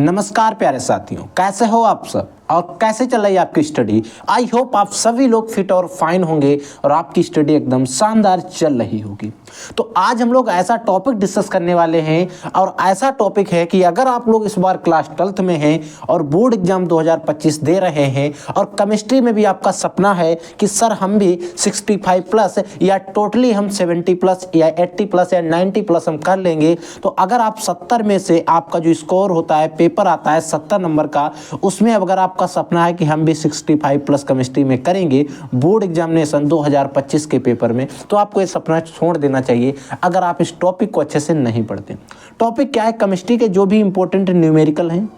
नमस्कार प्यारे साथियों, कैसे हो आप सब और कैसे चल रही है आपकी स्टडी। आई होप आप सभी लोग फिट और फाइन होंगे और आपकी स्टडी एकदम शानदार चल रही होगी। तो आज हम लोग ऐसा टॉपिक डिस्कस करने वाले हैं और ऐसा टॉपिक है कि अगर आप लोग इस बार क्लास 12th में हैं और बोर्ड एग्जाम 2025 दे रहे हैं और केमिस्ट्री में भी आपका सपना है कि सर हम भी 65 प्लस या टोटली हम 70 प्लस या 80 प्लस या 90 प्लस हम कर लेंगे, तो अगर आप 70 में से आपका जो स्कोर होता है, पेपर आता है 70 नंबर का, उसमें अगर आपका सपना है कि हम भी 65 प्लस केमिस्ट्री में करेंगे बोर्ड एग्जामिनेशन 2025 के पेपर में, तो आपको ये सपना छोड़ देना चाहिए अगर आप इस टॉपिक को अच्छे से नहीं पढ़ते। टॉपिक क्या है? केमिस्ट्री के जो भी इंपॉर्टेंट न्यूमेरिकल हैं,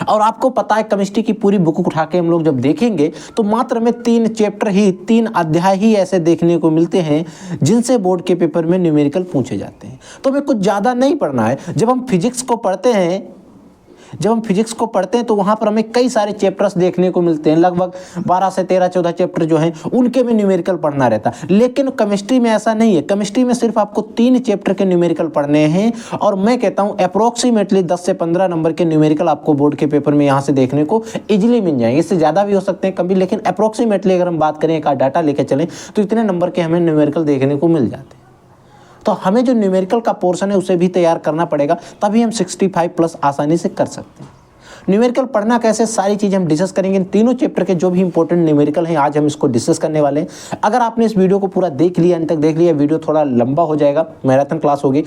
और आपको पता है केमिस्ट्री की पूरी बुक उठा के हम लोग जब देखेंगे तो मात्र में 3 चैप्टर ही, 3 अध्याय ही ऐसे देखने को मिलते हैं जिनसे बोर्ड के पेपर में न्यूमेरिकल पूछे जाते हैं। तो हमें कुछ ज़्यादा नहीं पढ़ना है। जब हम फिजिक्स को पढ़ते हैं तो वहाँ पर हमें कई सारे चैप्टर्स देखने को मिलते हैं, लगभग 12 से 13 14 चैप्टर जो हैं उनके में न्यूमेरिकल पढ़ना रहता है। लेकिन केमिस्ट्री में ऐसा नहीं है। केमिस्ट्री में सिर्फ आपको 3 चैप्टर के न्यूमेरिकल पढ़ने हैं और मैं कहता हूँ अप्रोक्सीमेटली 10 से 15 नंबर के न्यूमेरिकल आपको बोर्ड के पेपर में यहाँ से देखने को ईजिली मिल जाएंगे। इससे ज़्यादा भी हो सकते हैं, कम भी, लेकिन अप्रोक्सीमेटली अगर हम बात करें, एक डाटा लेकर चलें तो इतने नंबर के हमें न्यूमेरिकल देखने को मिल जाते हैं। तो हमें जो न्यूमेरिकल का पोर्शन है उसे भी तैयार करना पड़ेगा, तभी हम 65 प्लस आसानी से कर सकते हैं। न्यूमेरिकल पढ़ना कैसे, सारी चीज़ हम डिस्कस करेंगे। इन तीनों चैप्टर के जो भी इंपॉर्टेंट न्यूमेरिकल हैं आज हम इसको डिस्कस करने वाले हैं। अगर आपने इस वीडियो को पूरा देख लिया, अंत तक देख लिया, वीडियो थोड़ा लंबा हो जाएगा, मैराथन क्लास होगी,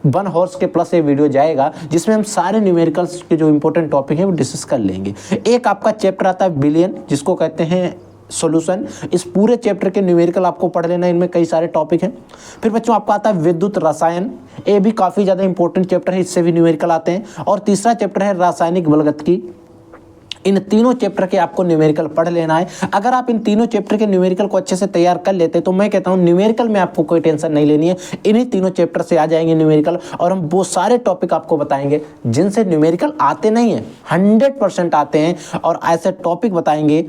1 हॉर्स के प्लस ये वीडियो जाएगा जिसमें हम सारे न्यूमेरिकल्स के जो इंपॉर्टेंट टॉपिक हैं वो डिस्कस कर लेंगे। एक आपका चैप्टर आता है बिलियन, जिसको कहते हैं सॉल्यूशन। इस पूरे चैप्टर के न्यूमेरिकल आपको पढ़ लेना, इनमें कई सारे टॉपिक हैं। फिर बच्चों आपका आता है विद्युत रसायन, ये भी काफ़ी ज़्यादा इंपॉर्टेंट चैप्टर है, इससे भी न्यूमेरिकल आते हैं। और तीसरा चैप्टर है रासायनिक बलगतिकी। इन तीनों चैप्टर के आपको न्यूमेरिकल पढ़ लेना है। अगर आप इन तीनों चैप्टर के न्यूमेरिकल को अच्छे से तैयार कर लेते तो मैं कहता हूं न्यूमेरिकल में आपको कोई टेंशन नहीं लेनी है। इन्हीं तीनों चैप्टर से आ जाएंगे न्यूमेरिकल और हम वो सारे टॉपिक आपको बताएंगे जिनसे न्यूमेरिकल आते नहीं हैं, 100% आते हैं, और ऐसे टॉपिक बताएंगे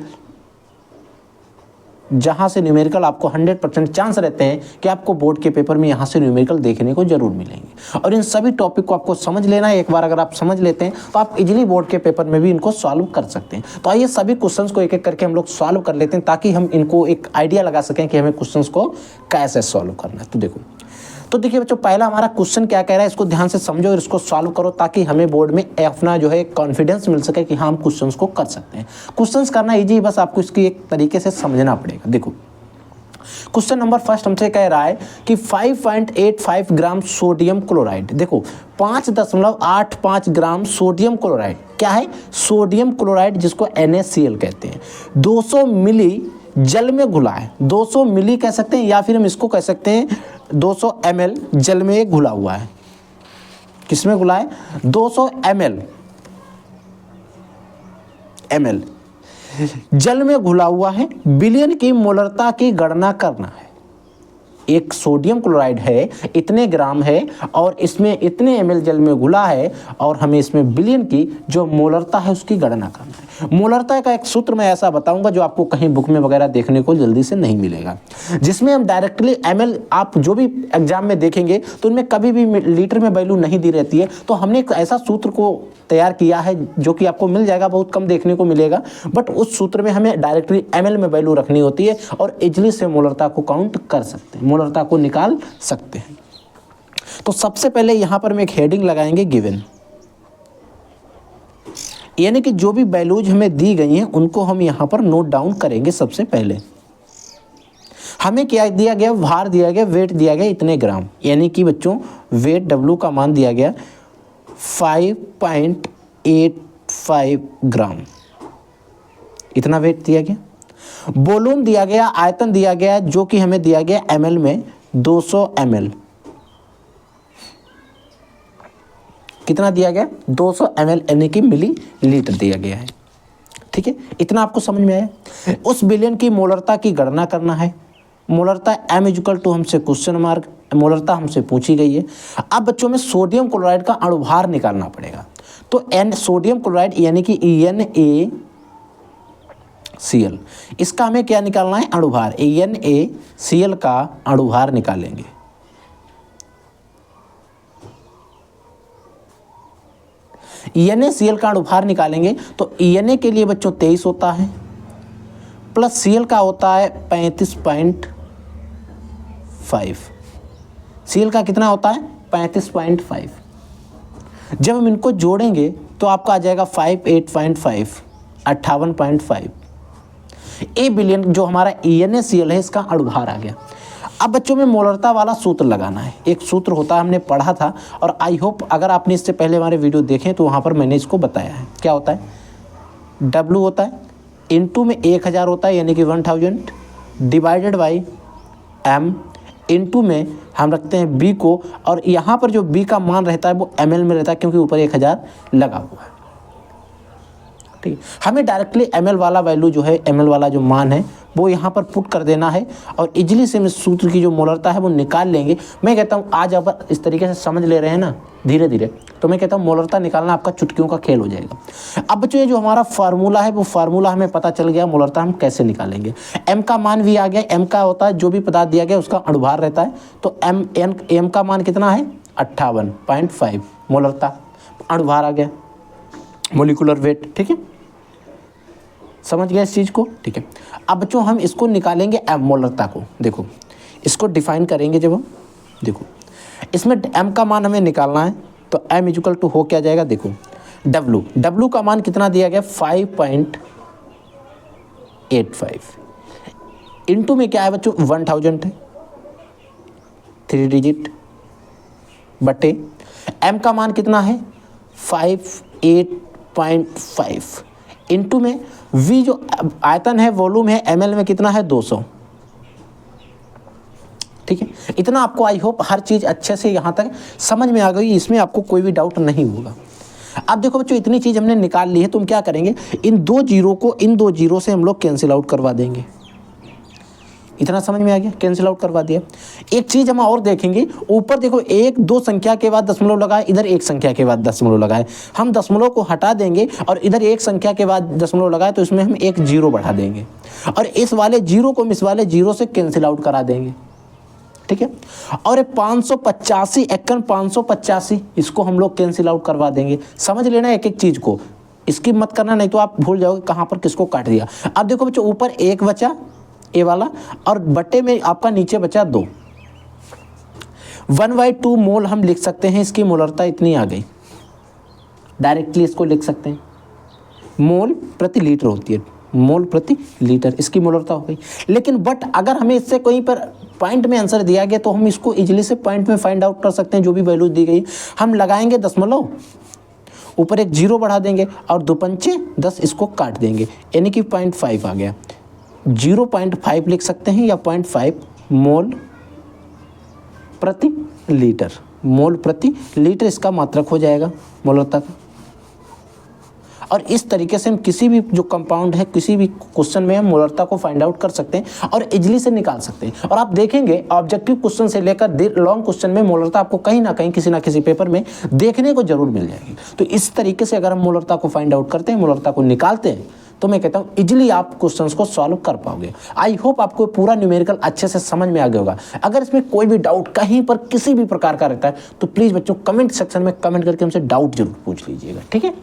जहां से न्यूमेरिकल आपको 100% चांस रहते हैं कि आपको बोर्ड के पेपर में यहां से न्यूमेरिकल देखने को जरूर मिलेंगे। और इन सभी टॉपिक को आपको समझ लेना है। एक बार अगर आप समझ लेते हैं तो आप इजीली बोर्ड के पेपर में भी इनको सॉल्व कर सकते हैं। तो आइए सभी क्वेश्चंस को एक एक करके हम लोग सॉल्व कर लेते हैं ताकि हम इनको एक आइडिया लगा सकें कि हमें क्वेश्चंस को कैसे सॉल्व करना है। तो देखिए बच्चों, पहला हमारा क्वेश्चन क्या कह रहा है, इसको ध्यान से समझो और इसको सॉल्व करो ताकि हमें बोर्ड में अपना जो है कॉन्फिडेंस मिल सके कि हाँ हम क्वेश्चंस को कर सकते हैं। क्वेश्चंस करना इजी, बस आपको इसकी एक तरीके से समझना पड़ेगा। देखो क्वेश्चन नंबर फर्स्ट हमसे कह रहा है कि 5.85 ग्राम सोडियम क्लोराइड, देखो 5.85 ग्राम सोडियम क्लोराइड, क्या है? सोडियम क्लोराइड, जिसको NaCl कहते हैं, 200 मिली जल में घुला है। 200 मिली कह सकते हैं या फिर हम इसको कह सकते हैं 200 ml जल में घुला हुआ है। किसमें घुला है? 200 ml जल में घुला हुआ है। बिलियन की मोलरता की गणना करना है। एक सोडियम क्लोराइड है, इतने ग्राम है और इसमें इतने ml जल में घुला है और हमें इसमें बिलियन की जो मोलरता है उसकी गणना करना है। मोलरता का एक सूत्र मैं ऐसा बताऊंगा जो आपको कहीं बुक में वगैरह देखने को जल्दी से नहीं मिलेगा, जिसमें हम डायरेक्टली ml, आप जो भी एग्जाम में देखेंगे तो उनमें कभी भी लीटर में वैल्यू नहीं दी रहती है। तो हमने एक ऐसा सूत्र को तैयार किया है जो कि आपको मिल जाएगा, बहुत कम देखने को मिलेगा, बट उस सूत्र में हमें डायरेक्टली ml में वैल्यू रखनी होती है और इजली से मोलरता को काउंट कर सकते हैं, मोलरता को निकाल सकते हैं। तो सबसे पहले यहां पर हम एक हेडिंग लगाएंगे गिवन, यानी कि जो भी वैल्यूज हमें दी गई हैं उनको हम यहां पर नोट डाउन करेंगे। सबसे पहले हमें क्या दिया गया? भार दिया गया, वेट दिया गया इतने ग्राम, यानी कि बच्चों वेट W का मान दिया गया 5.85 ग्राम, इतना वेट दिया गया। वॉल्यूम दिया गया, आयतन दिया गया जो कि हमें दिया गया ml में 200 ml। कितना दिया गया? 200 ml, यानी कि मिली लीटर दिया गया है। ठीक है, इतना आपको समझ में आया। उस बिलियन की मोलरता की गणना करना है। मोलरता M = हमसे क्वेश्चन मार्क, मोलरता हमसे पूछी गई है। अब बच्चों में सोडियम क्लोराइड का अणुभार निकालना पड़ेगा। तो सोडियम क्लोराइड यानी कि NaCl, इसका हमें क्या निकालना है? अणुभार। NaCl का अणुभार निकालेंगे। NaCl का अणुभार निकालेंगे तो Na के लिए बच्चों 23 होता है, प्लस Cl का होता है 35.5। Cl का कितना होता है 35.5। जब हम इनको जोड़ेंगे तो आपका आ जाएगा 58.5, 58.5 ए बिलियन जो हमारा NaCl है इसका अणुभार आ गया। अब बच्चों में मोलरता वाला सूत्र लगाना है। एक सूत्र होता है, हमने पढ़ा था और आई होप अगर आपने इससे पहले हमारे वीडियो देखें तो वहाँ पर मैंने इसको बताया है। क्या होता है, W होता है इनटू में 1000 होता है यानी कि 1000 डिवाइडेड बाई M इनटू में हम रखते हैं B को, और यहाँ पर जो B का मान रहता है वो ml में रहता है क्योंकि ऊपर 1000 लगा हुआ है। ठीक है, हमें डायरेक्टली ml वाला वैल्यू जो है, ml वाला जो मान है वो यहाँ पर पुट कर देना है और इजली से हम इस सूत्र की जो मोलरता है वो निकाल लेंगे। मैं कहता हूँ आज आप इस तरीके से समझ ले रहे हैं ना धीरे धीरे, तो मैं कहता हूँ मोलरता निकालना आपका चुटकियों का खेल हो जाएगा। अब बच्चों ये जो हमारा फार्मूला है वो फार्मूला हमें पता चल गया, मोलरता हम कैसे निकालेंगे। m का मान भी आ गया। m का होता है जो भी पदार्थ दिया गया उसका अणुभार रहता है, तो m का मान कितना है 58.5 मोलरता, अणुभार आ गया, मोलिकुलर वेट। ठीक है, समझ गया इस चीज़ को। ठीक है, अब बच्चों हम इसको निकालेंगे m मोलरता को। देखो इसको डिफाइन करेंगे जब हम, देखो इसमें m का मान हमें निकालना है तो m इक्वल टू हो क्या जाएगा, देखो W का मान कितना दिया गया 5.85 इनटू में क्या है बच्चों 1000 है 3 डिजिट बटे m का मान कितना है 58.5 इनटू में V जो आयतन है वॉल्यूम है ml में कितना है 200। ठीक है, इतना आपको आई होप हर चीज़ अच्छे से यहाँ तक समझ में आ गई, इसमें आपको कोई भी डाउट नहीं होगा। अब देखो बच्चों इतनी चीज़ हमने निकाल ली है, तो हम क्या करेंगे इन दो जीरो को इन दो जीरो से हम लोग कैंसिल आउट करवा देंगे। इतना समझ में आ गया, कैंसिल आउट करवा दिया। एक चीज़ हम और देखेंगे, ऊपर देखो एक दो संख्या के बाद दशमलव लगाए, इधर एक संख्या के बाद दशमलव लगाए, हम दशमलव को हटा देंगे और इधर एक संख्या के बाद दशमलव लगाए तो इसमें हम एक जीरो बढ़ा देंगे और इस वाले जीरो को इस वाले जीरो से कैंसिल आउट करा देंगे। ठीक है, और 585 51 585 इसको हम लोग कैंसिल आउट करवा देंगे। समझ लेना एक एक चीज़ को, इसकी मत करना नहीं तो आप भूल जाओगे कहाँ पर किसको काट दिया। अब देखो बच्चों ऊपर एक बचा ए वाला और बट्टे में आपका नीचे बचा 2, 1/2 मोल हम लिख सकते हैं। इसकी मोलरता इतनी आ गई, डायरेक्टली इसको लिख सकते हैं, मोल प्रति लीटर होती है, मोल प्रति लीटर इसकी मोलरता हो गई। लेकिन बट अगर हमें इससे कोई पर पॉइंट में आंसर दिया गया तो हम इसको इजीली से पॉइंट में फाइंड आउट कर सकते हैं। जो भी वैल्यूज दी गई हम लगाएंगे दशमलव, ऊपर एक जीरो बढ़ा देंगे और 2 पंचे 10 इसको काट देंगे यानी कि 0.5 आ गया। 0.5 लिख सकते हैं या 0.5 मोल प्रति लीटर, मोल प्रति लीटर इसका मात्रक हो जाएगा मोलरता का। और इस तरीके से हम किसी भी जो कंपाउंड है किसी भी क्वेश्चन में हम मोलरता को फाइंड आउट कर सकते हैं और इजली से निकाल सकते हैं। और आप देखेंगे ऑब्जेक्टिव क्वेश्चन से लेकर लॉन्ग क्वेश्चन में मोलरता आपको कहीं ना कहीं किसी ना किसी पेपर में देखने को जरूर मिल जाएगी। तो इस तरीके से अगर हम मोलरता को फाइंड आउट करते हैं, मोलरता को निकालते हैं, तो मैं कहता हूँ इजीली आप क्वेश्चंस को सॉल्व कर पाओगे। आई होप आपको पूरा न्यूमेरिकल अच्छे से समझ में आ गया होगा। अगर इसमें कोई भी डाउट कहीं पर किसी भी प्रकार का रहता है तो प्लीज़ बच्चों कमेंट सेक्शन में कमेंट करके हमसे डाउट जरूर पूछ लीजिएगा। ठीक है,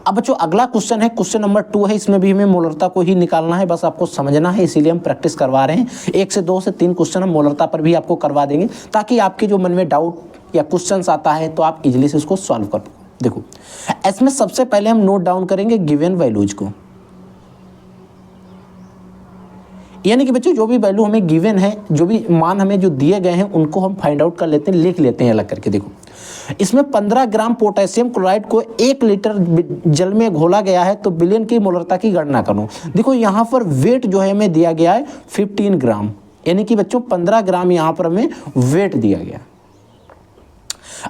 अब बच्चों अगला क्वेश्चन है, क्वेश्चन नंबर 2 है। इसमें भी हमें मोलरता को ही निकालना है, बस आपको समझना है, इसीलिए हम प्रैक्टिस करवा रहे हैं। 1 से 2 से 3 क्वेश्चन हम मोलरता पर भी आपको करवा देंगे ताकि आपके जो मन में डाउट या क्वेश्चंस आता है तो आप इजीली से उसको सॉल्व कर पाओ। देखो इसमें सबसे पहले हम नोट डाउन करेंगे गिवन वैल्यूज को, यानी कि बच्चों जो भी वैल्यू हमें गिवन है, जो भी मान हमें जो दिए गए हैं उनको हम फाइंड आउट कर लेते हैं, लिख लेते हैं अलग करके। देखो इसमें 15 ग्राम पोटेशियम क्लोराइड को 1 लीटर जल में घोला गया है तो बिलियन की मोलरता की गणना करो। देखो यहाँ पर वेट जो है हमें दिया गया है 15 ग्राम, यानी कि बच्चों 15 ग्राम यहाँ पर हमें वेट दिया गया।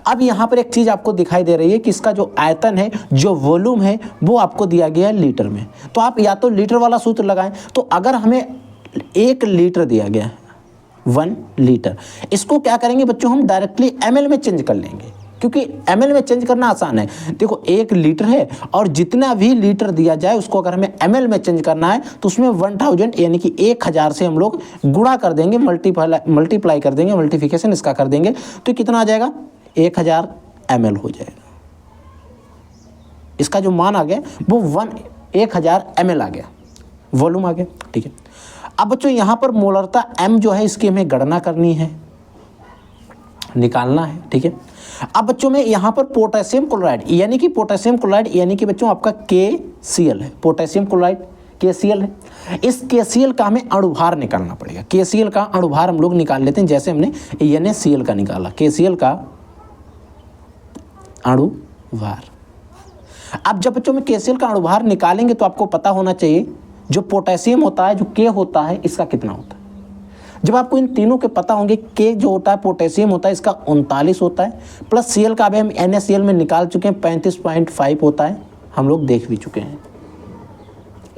अब यहाँ पर एक चीज आपको दिखाई दे रही है कि इसका जो आयतन है, जो वॉल्यूम है, वो आपको दिया गया है लीटर में। तो आप या तो लीटर वाला सूत्र लगाएं, तो अगर हमें 1 लीटर दिया गया है 1 लीटर, इसको क्या करेंगे बच्चों हम डायरेक्टली ml में चेंज कर लेंगे, क्योंकि ml में चेंज करना आसान है। देखो 1 लीटर है और जितना भी लीटर दिया जाए उसको अगर हमें ml में चेंज करना है तो उसमें 1000 यानी कि 1000 से हम लोग गुणा कर देंगे, मल्टीप्लाई कर देंगे, मल्टीप्लिकेशन इसका कर देंगे, तो कितना आ जाएगा 1000 ml हो जाएगा। इसका जो मान आ गया वो 1000 ml आ गया, वॉल्यूम आ गया। ठीक है, अब बच्चों यहाँ पर मोलरता m जो है इसकी हमें गणना करनी है, निकालना है। ठीक है, अब बच्चों में यहाँ पर पोटेशियम क्लोराइड यानी कि बच्चों आपका KCl है, पोटेशियम क्लोराइड KCl है। इस KCl का हमें अणुभार निकालना पड़ेगा। KCl का अणुभार हम लोग निकाल लेते हैं, जैसे हमने NaCl का निकाला, KCl का अणुभार। अब जब बच्चों में KCl का अणुभार निकालेंगे तो आपको पता होना चाहिए जो पोटेशियम होता है, जो K होता है, इसका कितना होता है। जब आपको इन तीनों के पता होंगे, K जो होता है पोटेशियम होता है इसका 39 होता है, प्लस Cl का अभी हम NaCl में निकाल चुके हैं 35.5 होता है, हम लोग देख भी चुके हैं।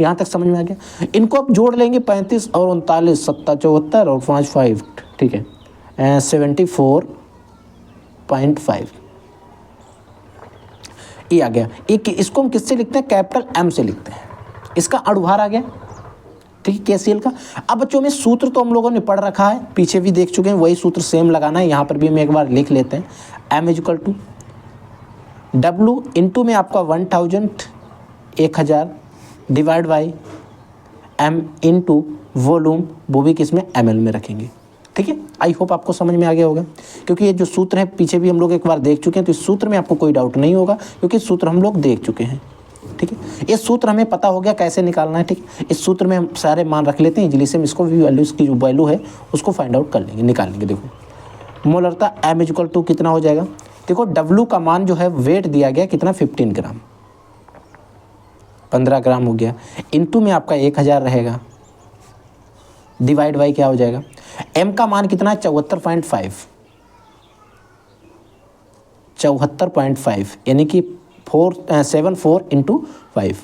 यहाँ तक समझ में आ गया। इनको आप जोड़ लेंगे 35 और 39, 74 और 5 ठीक है 74.5 ये आ गया। इसको हम किससे लिखते हैं, कैपिटल M से लिखते हैं। इसका अणुभार आ गया, ठीक है, KCl का। अब बच्चों में सूत्र तो हम लोगों ने पढ़ रखा है, पीछे भी देख चुके हैं, वही सूत्र सेम लगाना है। यहाँ पर भी हम एक बार लिख लेते हैं, M = W इंटू में आपका 1000 divide by M into volume, वो भी किस में ml में रखेंगे। ठीक है, आई होप आपको समझ में आ गया होगा, क्योंकि ये जो सूत्र है पीछे भी हम लोग एक बार देख चुके हैं, तो इस सूत्र में आपको कोई डाउट नहीं होगा क्योंकि सूत्र हम लोग देख चुके हैं। ठीक है, इस सूत्र हमें पता हो गया कैसे निकालना है। ठीक है, इस सूत्र में हम सारे मान रख लेते हैं, इजली से हम इसको भी वैल्यू, इसकी जो वैल्यू है उसको फाइंड आउट कर लेंगे, निकाल लेंगे। देखो मोलरता M = कितना हो जाएगा, देखो W का मान जो है वेट दिया गया कितना 15 ग्राम, 15 ग्राम हो गया, इंटू में आपका 1000 रहेगा, डिवाइड बाई क्या हो जाएगा, M का मान कितना है 74.5 यानी कि 74 × 5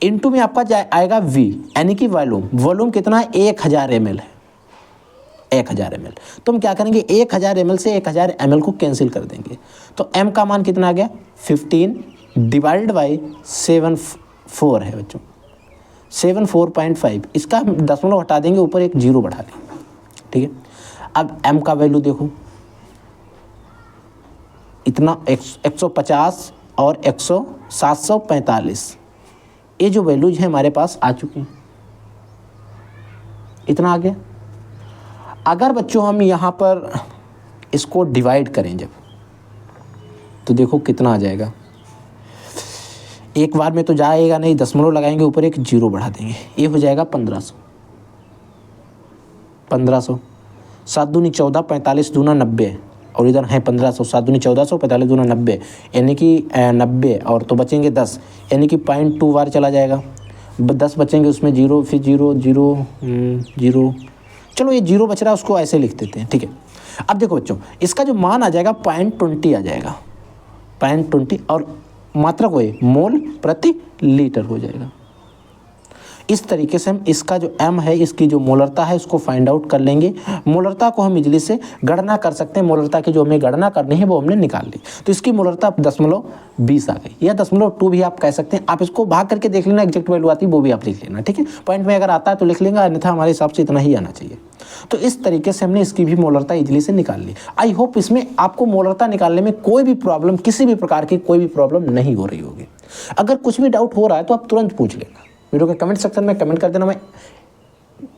इंटू में आपका आएगा V यानी कि वॉल्यूम कितना है 1000 ml है, 1000 ml। तो हम क्या करेंगे 1000 ml से 1000 ml को कैंसिल कर देंगे, तो M का मान कितना आ गया 15 डिवाइड बाई 74 है बच्चों 74.5। इसका हम दशमलव हटा देंगे, ऊपर एक 0 बढ़ा देंगे। ठीक है, अब M का वैल्यू देखो इतना 150 और 745, ये जो वैल्यूज है हमारे पास आ चुकी हैं, इतना आ गया। अगर बच्चों हम यहाँ पर इसको डिवाइड करें जब, तो देखो कितना आ जाएगा, एक बार में तो जाएगा नहीं, दशमलव लगाएंगे, ऊपर एक 0 बढ़ा देंगे, ये हो जाएगा 1500। 7 दूनी 14, 45 दूना 90 और इधर है 1500, 7 दूनी 1400, 45 दूना 90 यानी कि 90 और तो बचेंगे 10 यानी कि 0.2 बार चला जाएगा, 10 बचेंगे, उसमें 0 फिर 0 0 0, चलो ये 0 बच रहा है उसको ऐसे लिख देते हैं। ठीक है, अब देखो बच्चों इसका जो मान आ जाएगा 0.20 आ जाएगा, 0.20 और मात्रक वो मोल प्रति लीटर हो जाएगा। इस तरीके से हम इसका जो M है, इसकी जो मोलरता है उसको फाइंड आउट कर लेंगे। मोलरता को हम इजली से गणना कर सकते हैं, मोलरता की जो हमें गणना करनी है वो हमने निकाल ली, तो इसकी मोलरता 0.20 आ गई, या 0.2 भी आप कह सकते हैं। आप इसको भाग करके देख लेना, एग्जैक्ट वैल्यू आती है वो भी आप लिख लेना। ठीक है, पॉइंट में अगर आता है तो लिख लेंगे, अन्यथा हमारे हिसाब से इतना ही आना चाहिए। तो इस तरीके से हमने इसकी भी मोलरता इजली से निकाल ली। आई होप इसमें आपको मोलरता निकालने में कोई भी प्रॉब्लम, किसी भी प्रकार की कोई भी प्रॉब्लम नहीं हो रही होगी। अगर कुछ भी डाउट हो रहा है तो आप तुरंत पूछ लेना, वीडियो के कमेंट सेक्शन में कमेंट कर देना, मैं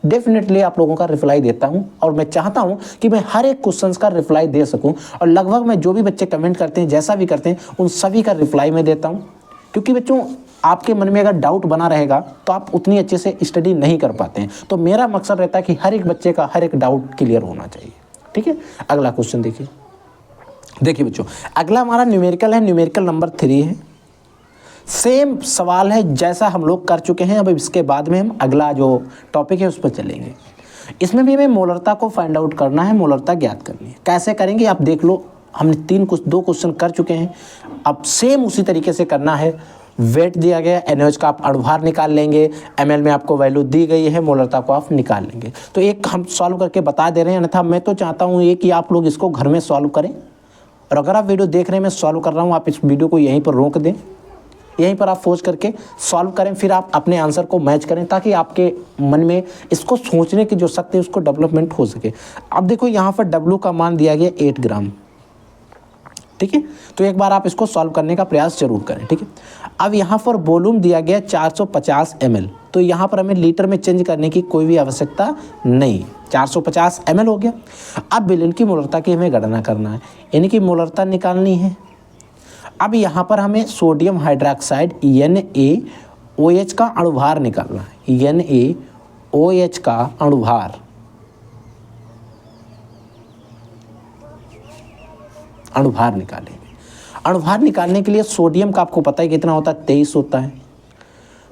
डेफिनेटली आप लोगों का रिप्लाई देता हूं और मैं चाहता हूं कि मैं हर एक क्वेश्चंस का रिप्लाई दे सकूं, और लगभग मैं जो भी बच्चे कमेंट करते हैं, जैसा भी करते हैं, उन सभी का रिप्लाई मैं देता हूं। क्योंकि बच्चों आपके मन में अगर डाउट बना रहेगा तो आप उतनी अच्छे से स्टडी नहीं कर पाते हैं, तो मेरा मकसद रहता है कि हर एक बच्चे का हर एक डाउट क्लियर होना चाहिए। ठीक है, अगला क्वेश्चन देखिए बच्चों, अगला हमारा न्यूमेरिकल है, न्यूमेरिकल नंबर 3 है। सेम सवाल है जैसा हम लोग कर चुके हैं, अब इसके बाद में हम अगला जो टॉपिक है उस पर चलेंगे। इसमें भी हमें मोलरता को फाइंड आउट करना है, मोलरता ज्ञात करनी है। कैसे करेंगे आप देख लो, हमने 2 क्वेश्चन कर चुके हैं, अब सेम उसी तरीके से करना है। वेट दिया गया, NaOH का आप अणुभार निकाल लेंगे, ml में आपको वैल्यू दी गई है, मोलरता को आप निकाल लेंगे। तो एक हम सॉल्व करके बता दे रहे हैं, अन्यथा मैं तो चाहता हूँ ये कि आप लोग इसको घर में सॉल्व करें, और अगर आप वीडियो देख रहे हैं मैं सॉल्व कर रहा हूँ, आप इस वीडियो को यहीं पर रोक दें, यहीं पर आप फोर्स करके सॉल्व करें, फिर आप अपने आंसर को मैच करें, ताकि आपके मन में इसको सोचने की जो शक्ति है उसको डेवलपमेंट हो सके। अब देखो यहाँ पर W का मान दिया गया 8 ग्राम, ठीक है। तो एक बार आप इसको सॉल्व करने का प्रयास जरूर करें, ठीक है। अब यहाँ पर वॉल्यूम दिया गया 450 ml, तो यहाँ पर हमें लीटर में चेंज करने की कोई भी आवश्यकता नहीं, 450 ml हो गया। अब विलेन की मोलरता की हमें गणना करना है, यानी कि मोलरता निकालनी है। अब यहाँ पर हमें सोडियम हाइड्रोक्साइड NaOH का अणुभार निकालना है, NaOH का अणुभार निकालेंगे। अणुभार निकालने के लिए सोडियम का आपको पता है कितना होता है, 23 होता है,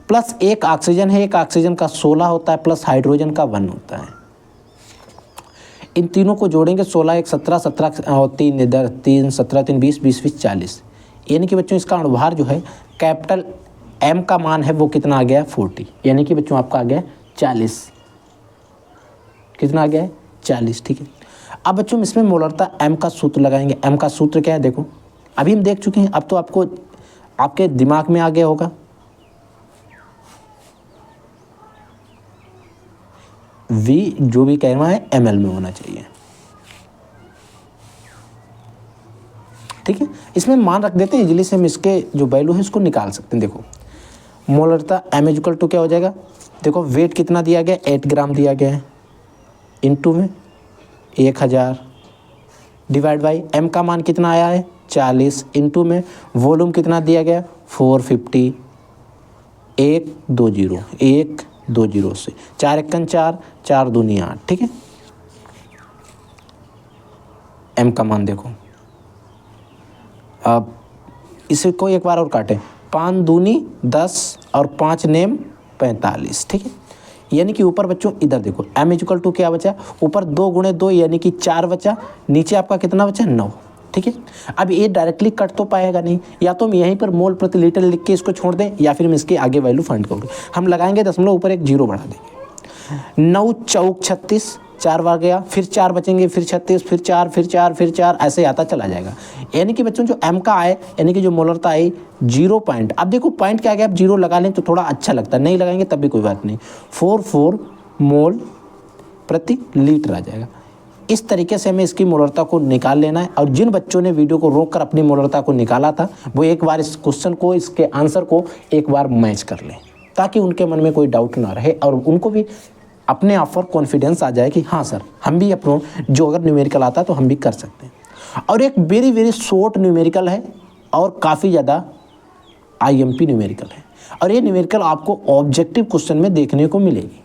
प्लस एक ऑक्सीजन है, एक ऑक्सीजन का 16 होता है, प्लस हाइड्रोजन का 1 होता है। इन तीनों को जोड़ेंगे, 16 1 17 17 और 3 इधर 3 17 3 20 20 20 40, यानी कि बच्चों इसका अणुभार जो है कैपिटल M का मान है वो कितना आ गया, 40, यानी कि बच्चों आपका आ गया 40। कितना आ गया है, 40, ठीक है। अब बच्चों इसमें मोलरता M का सूत्र लगाएंगे। M का सूत्र क्या है, देखो अभी हम देख चुके हैं, अब तो आपको आपके दिमाग में आ गया होगा। V जो भी कह रहा है ml में होना चाहिए, ठीक है। इसमें मान रख देते हैं, इजीली से हम इसके जो वैल्यू है इसको निकाल सकते हैं। देखो मोलरता M इक्वल टू क्या हो जाएगा, देखो वेट कितना दिया गया, 8 ग्राम दिया गया है, इनटू में 1000 डिवाइड बाई M का मान कितना आया है 40, इनटू में वॉल्यूम कितना दिया गया 450, 120 से 4 1 4 4 दूनी 8, ठीक है। M का मान देखो, अब इसको एक बार और काटें, 5 दूनी 10 और 5 नेम 45, ठीक है। यानी कि ऊपर बच्चों इधर देखो M इक्वल टू क्या बचा, ऊपर 2 गुणे 2 यानी कि 4 बचा, नीचे आपका कितना बचा 9, ठीक है। अब ये डायरेक्टली कट तो पाएगा नहीं, या तो हम यहीं पर मोल प्रति लीटर लिख के इसको छोड़ दें, या फिर हम इसके आगे वैल्यू फाइंड करोगे। हम लगाएंगे दशमलव, ऊपर एक 0 बढ़ा देंगे, 9 चौक 36, 4 बार गया, फिर 4 बचेंगे, फिर 36, फिर 4 फिर 4 फिर 4, ऐसे आता चला जाएगा। यानी कि बच्चों जो M का आए, यानी कि जो मोलरता आई 0 पॉइंट, अब देखो पॉइंट क्या आ गया, आप 0 लगा लें तो थोड़ा अच्छा लगता है, नहीं लगाएंगे तब भी कोई बात नहीं, 44 मोल प्रति लीटर आ जाएगा। इस तरीके से हमें इसकी मोलरता को निकाल लेना है। और जिन बच्चों ने वीडियो को रोक कर अपनी मोलरता को निकाला था, वो एक बार इस क्वेश्चन को, इसके आंसर को एक बार मैच कर लें, ताकि उनके मन में कोई डाउट ना रहे और उनको भी अपने आप पर कॉन्फिडेंस आ जाए कि हाँ सर, हम भी अपनों जो अगर न्यूमेरिकल आता है तो हम भी कर सकते हैं। और एक वेरी वेरी शॉर्ट न्यूमेरिकल है और काफ़ी ज़्यादा IMP न्यूमेरिकल है, और ये न्यूमेरिकल आपको ऑब्जेक्टिव क्वेश्चन में देखने को मिलेगी,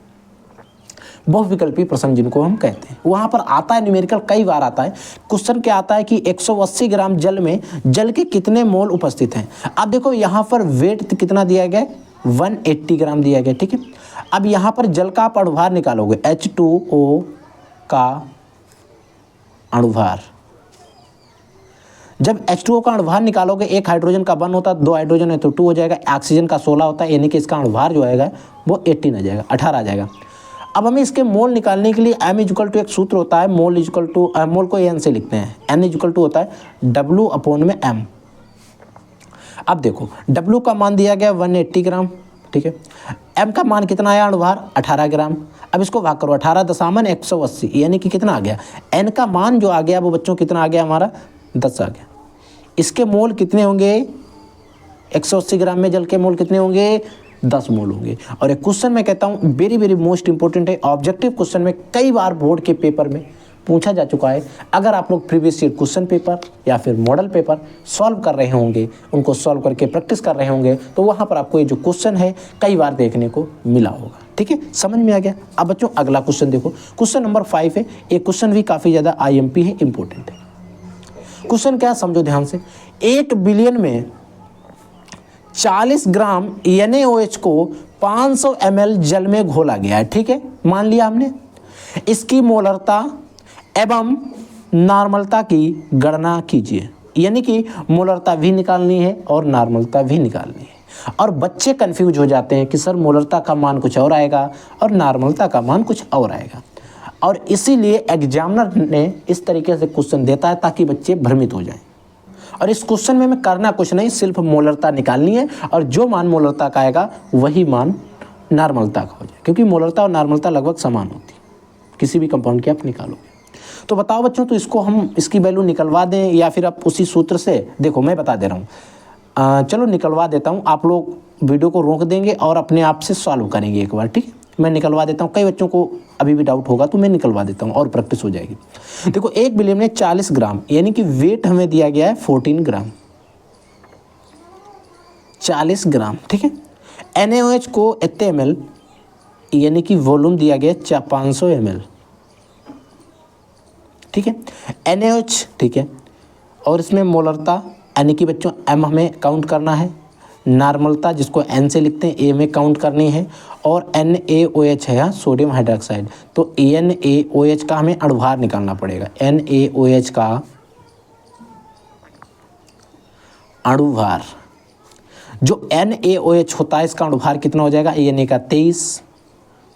बहुविकल्पी प्रश्न जिनको हम कहते हैं, वहाँ पर आता है न्यूमेरिकल, कई बार आता है। क्वेश्चन क्या आता है कि 180 ग्राम जल में जल के कितने मोल उपस्थित हैं। अब देखो यहाँ पर वेट कितना दिया गया, 180 ग्राम दिया गया, ठीक है। अब यहाँ पर जल का आप अणुभार निकालोगे, H2O का अणुभार, जब H2O का अणुभार निकालोगे, एक हाइड्रोजन का 1 होता है, 2 हाइड्रोजन है तो 2 हो जाएगा, ऑक्सीजन का 16 होता है, यानी कि इसका अणुभार जो आएगा वो 18 आ जाएगा, 18 आ जाएगा। अब हमें इसके मोल निकालने के लिए M इक्वल टू एक सूत्र होता है, मोल इक्वल टू, मोल को N से लिखते हैं, N इक्वल टू होता है W अपॉन में M। अब देखो W का मान दिया गया 180 ग्राम, ठीक है। M का मान कितना आया अणुभार 18 ग्राम। अब इसको भाग करो, 18 दशामन 180, यानी कि कितना आ गया, N का मान जो आ गया वो बच्चों कितना आ गया हमारा 10 आ गया। इसके मोल कितने होंगे, 180 ग्राम में जल के मोल कितने होंगे, 10 मोल होंगे। और एक क्वेश्चन मैं कहता हूँ वेरी वेरी मोस्ट इंपॉर्टेंट है, ऑब्जेक्टिव क्वेश्चन में कई बार बोर्ड के पेपर में पूछा जा चुका है। अगर आप लोग प्रीवियस ईयर क्वेश्चन पेपर या फिर मॉडल पेपर सॉल्व कर रहे होंगे, उनको सॉल्व करके प्रैक्टिस कर रहे होंगे, तो वहाँ पर आपको ये जो क्वेश्चन है कई बार देखने को मिला होगा, ठीक है। समझ में आ गया। अब बच्चों अगला क्वेश्चन देखो, क्वेश्चन नंबर 5 है। एक क्वेश्चन भी काफ़ी ज़्यादा IMP है, इंपॉर्टेंट है। क्वेश्चन क्या है समझो ध्यान से, 1 बिलियन में 40 ग्राम NaOH को 500 ml जल में घोला गया है, ठीक है, मान लिया हमने। इसकी मोलरता एवं नॉर्मलता की गणना कीजिए, यानी कि मोलरता भी निकालनी है और नॉर्मलता भी निकालनी है। और बच्चे कंफ्यूज हो जाते हैं कि सर मोलरता का मान कुछ और आएगा और नॉर्मलता का मान कुछ और आएगा, और इसीलिए एग्जामिनर ने इस तरीके से क्वेश्चन देता है ताकि बच्चे भ्रमित हो जाएं। और इस क्वेश्चन में हमें करना कुछ नहीं, सिर्फ मोलरता निकालनी है, और जो मान मोलरता का आएगा वही मान नॉर्मलता का हो जाए, क्योंकि मोलरता और नॉर्मलता लगभग समान होती है किसी भी कंपाउंड की आप निकालोगे। तो बताओ बच्चों, तो इसको हम इसकी वैल्यू निकलवा दें या फिर आप उसी सूत्र से, देखो मैं बता दे रहा हूँ, चलो निकलवा देता हूँ, आप लोग वीडियो को रोक देंगे और अपने आप से सॉल्व करेंगे एक बार, ठीक है। मैं निकलवा देता हूँ, कई बच्चों को अभी भी डाउट होगा तो मैं निकलवा देता हूँ और प्रैक्टिस हो जाएगी। देखो 1 विलियम ने 40 ग्राम, यानी कि वेट हमें दिया गया है 14 ग्राम, 40 ग्राम, ठीक है। NaOH को इतने ml, यानी कि वॉल्यूम दिया गया 500 ml, ठीक है। NaOH, ठीक है, और इसमें मोलरता यानी कि बच्चों M हमें काउंट करना है, नॉर्मलता जिसको N से लिखते हैं A में काउंट करनी है, और NaOH है यहाँ सोडियम हाइड्रोक्साइड, तो NaOH का हमें अणुभार निकालना पड़ेगा। NaOH का अणुभार, जो NaOH होता है इसका अणुभार कितना हो जाएगा, Na का 23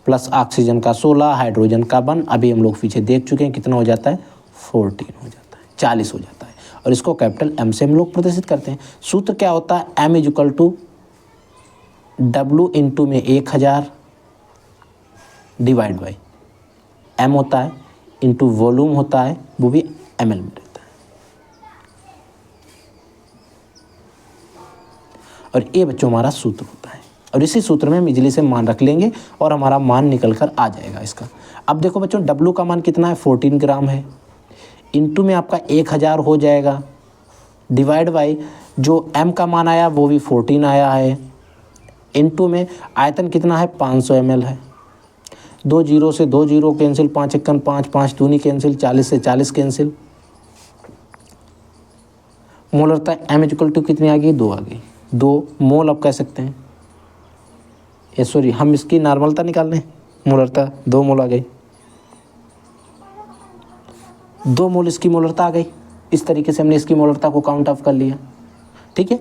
प्लस ऑक्सीजन का 16, हाइड्रोजन का 1, अभी हम लोग पीछे देख चुके हैं कितना हो जाता है, 14 हो जाता है, 40 हो जाता है। और इसको कैपिटल M से हम लोग प्रदर्शित करते हैं। सूत्र क्या होता है, M equal to W into में 1000 डिवाइड बाई M होता है, इंटू वॉल्यूम होता है, वो भी ml में रहता है। और ये बच्चों हमारा सूत्र होता है, और इसी सूत्र में हम इजली से मान रख लेंगे और हमारा मान निकल कर आ जाएगा इसका। अब देखो बच्चों, W का मान कितना है, 14 ग्राम है, इंटू में आपका 1000 हो जाएगा, डिवाइड बाई जो M का मान आया वो भी 14 आया है, इंटू में आयतन कितना है, 500 ml है। 2 जीरो से 2 जीरो कैंसिल, 5 एकन 5, 5 दूनी कैंसिल, 40 से 40 कैंसिल। मोलरता M इक्वल टू कितनी आ गई, 2 आ गई, 2 मोल आप कह सकते हैं, ये सॉरी हम इसकी नॉर्मलता निकाल लें, मोलरता 2 मोल आ गई, 2 मोल इसकी मोलरता आ गई। इस तरीके से हमने इसकी मोलरता को काउंट ऑफ कर लिया, ठीक है।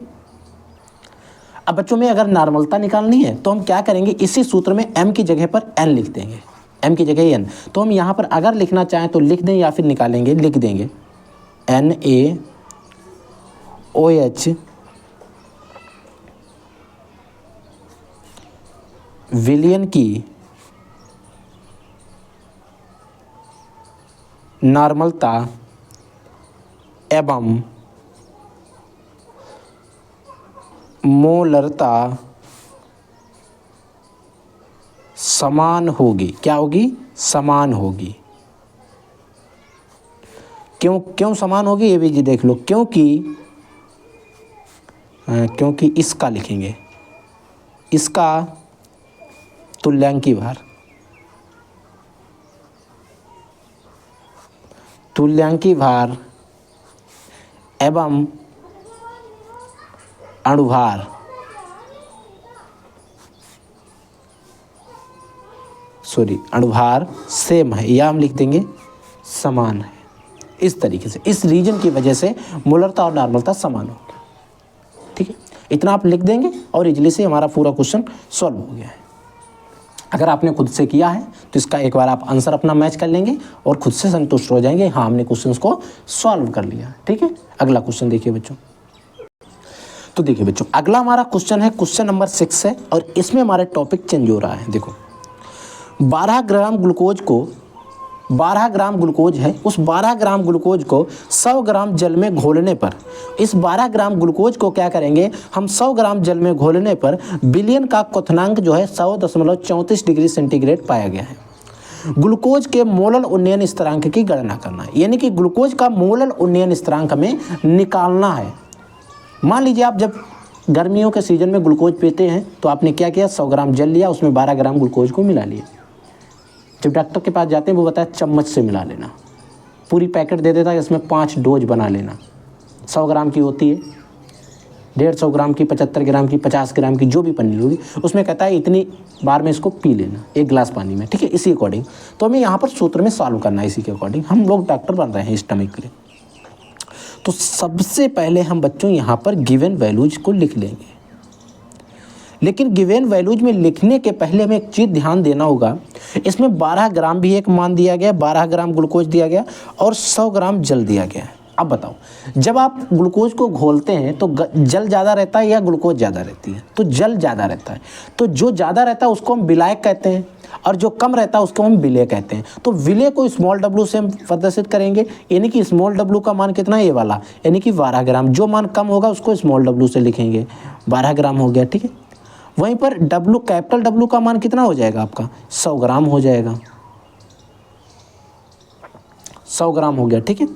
अब बच्चों में अगर नॉर्मलता निकालनी है तो हम क्या करेंगे, इसी सूत्र में M की जगह पर N लिख देंगे, M की जगह N, तो हम यहाँ पर अगर लिखना चाहें तो लिख दें या फिर निकालेंगे, लिख देंगे NaOH विलियन की नॉर्मलता एवं मोलरता समान होगी। क्या होगी, समान होगी। क्यों समान होगी ये भी जी देख लो, क्योंकि इसका लिखेंगे, इसका तुल्यांकी भार, तुल्यांकी भार एवं अणुभार अणुभार सेम है, या हम लिख देंगे समान है। इस तरीके से, इस रीजन की वजह से मोलरता और नॉर्मलता समान होगी, ठीक है। इतना आप लिख देंगे और इजली से हमारा पूरा क्वेश्चन सॉल्व हो गया है। अगर आपने खुद से किया है तो इसका एक बार आप आंसर अपना मैच कर लेंगे और खुद से संतुष्ट हो जाएंगे, हाँ हमने क्वेश्चंस को सॉल्व कर लिया, ठीक है। अगला क्वेश्चन देखिए बच्चों, तो देखिए बच्चों अगला हमारा क्वेश्चन है, क्वेश्चन नंबर 6 है, और इसमें हमारा टॉपिक चेंज हो रहा है। देखो 12 ग्राम ग्लूकोज है, उस 12 ग्राम ग्लूकोज को 100 ग्राम जल में घोलने पर, इस 12 ग्राम ग्लूकोज को क्या करेंगे हम, 100 ग्राम जल में घोलने पर विलयन का क्वथनांक जो है 100.34 डिग्री सेंटीग्रेड पाया गया है। ग्लूकोज के मोलल उन्नयन स्थिरांक की गणना करना है, यानी कि ग्लूकोज का मोलल उन्नयन स्थिरांक हमें निकालना है। मान लीजिए आप जब गर्मियों के सीजन में ग्लूकोज पीते हैं तो आपने क्या किया, 100 ग्राम जल लिया, उसमें 12 ग्राम ग्लूकोज को मिला लिया। जब डॉक्टर के पास जाते हैं वो बताया चम्मच से मिला लेना, पूरी पैकेट दे देता है, इसमें 5 डोज बना लेना। 100 ग्राम की होती है, 150 ग्राम की, 75 ग्राम की, 50 ग्राम की, जो भी पन्नी होगी उसमें कहता है इतनी बार में इसको पी लेना, 1 गिलास पानी में, ठीक है। इसी अकॉर्डिंग तो हमें यहाँ पर सूत्र में सॉल्व करना है, इसी के अकॉर्डिंग हम लोग डॉक्टर बन रहे हैं स्टमक के लिए। तो सबसे पहले हम बच्चों यहाँ पर गिवन वैल्यूज को लिख लेंगे, लेकिन गिवन वैल्यूज में लिखने के पहले हमें एक चीज़ ध्यान देना होगा, इसमें 12 ग्राम भी एक मान दिया गया, 12 ग्राम ग्लूकोज दिया गया और 100 ग्राम जल दिया गया है। अब बताओ, जब आप ग्लूकोज को घोलते हैं तो जल ज़्यादा रहता है या ग्लूकोज ज़्यादा रहती है? तो जल ज़्यादा रहता है। तो जो ज़्यादा रहता है उसको हम विलायक कहते हैं और जो कम रहता है उसको हम विलेय कहते हैं। तो विलेय को स्मॉल w से हम प्रदर्शित करेंगे, यानी कि स्मॉल w का मान कितना है, ये वाला, यानी कि 12 ग्राम। जो मान कम होगा उसको स्मॉल w से लिखेंगे, 12 ग्राम हो गया, ठीक है। वहीं पर w, कैपिटल W का मान कितना हो जाएगा आपका, 100 ग्राम हो जाएगा, 100 ग्राम हो गया, ठीक है।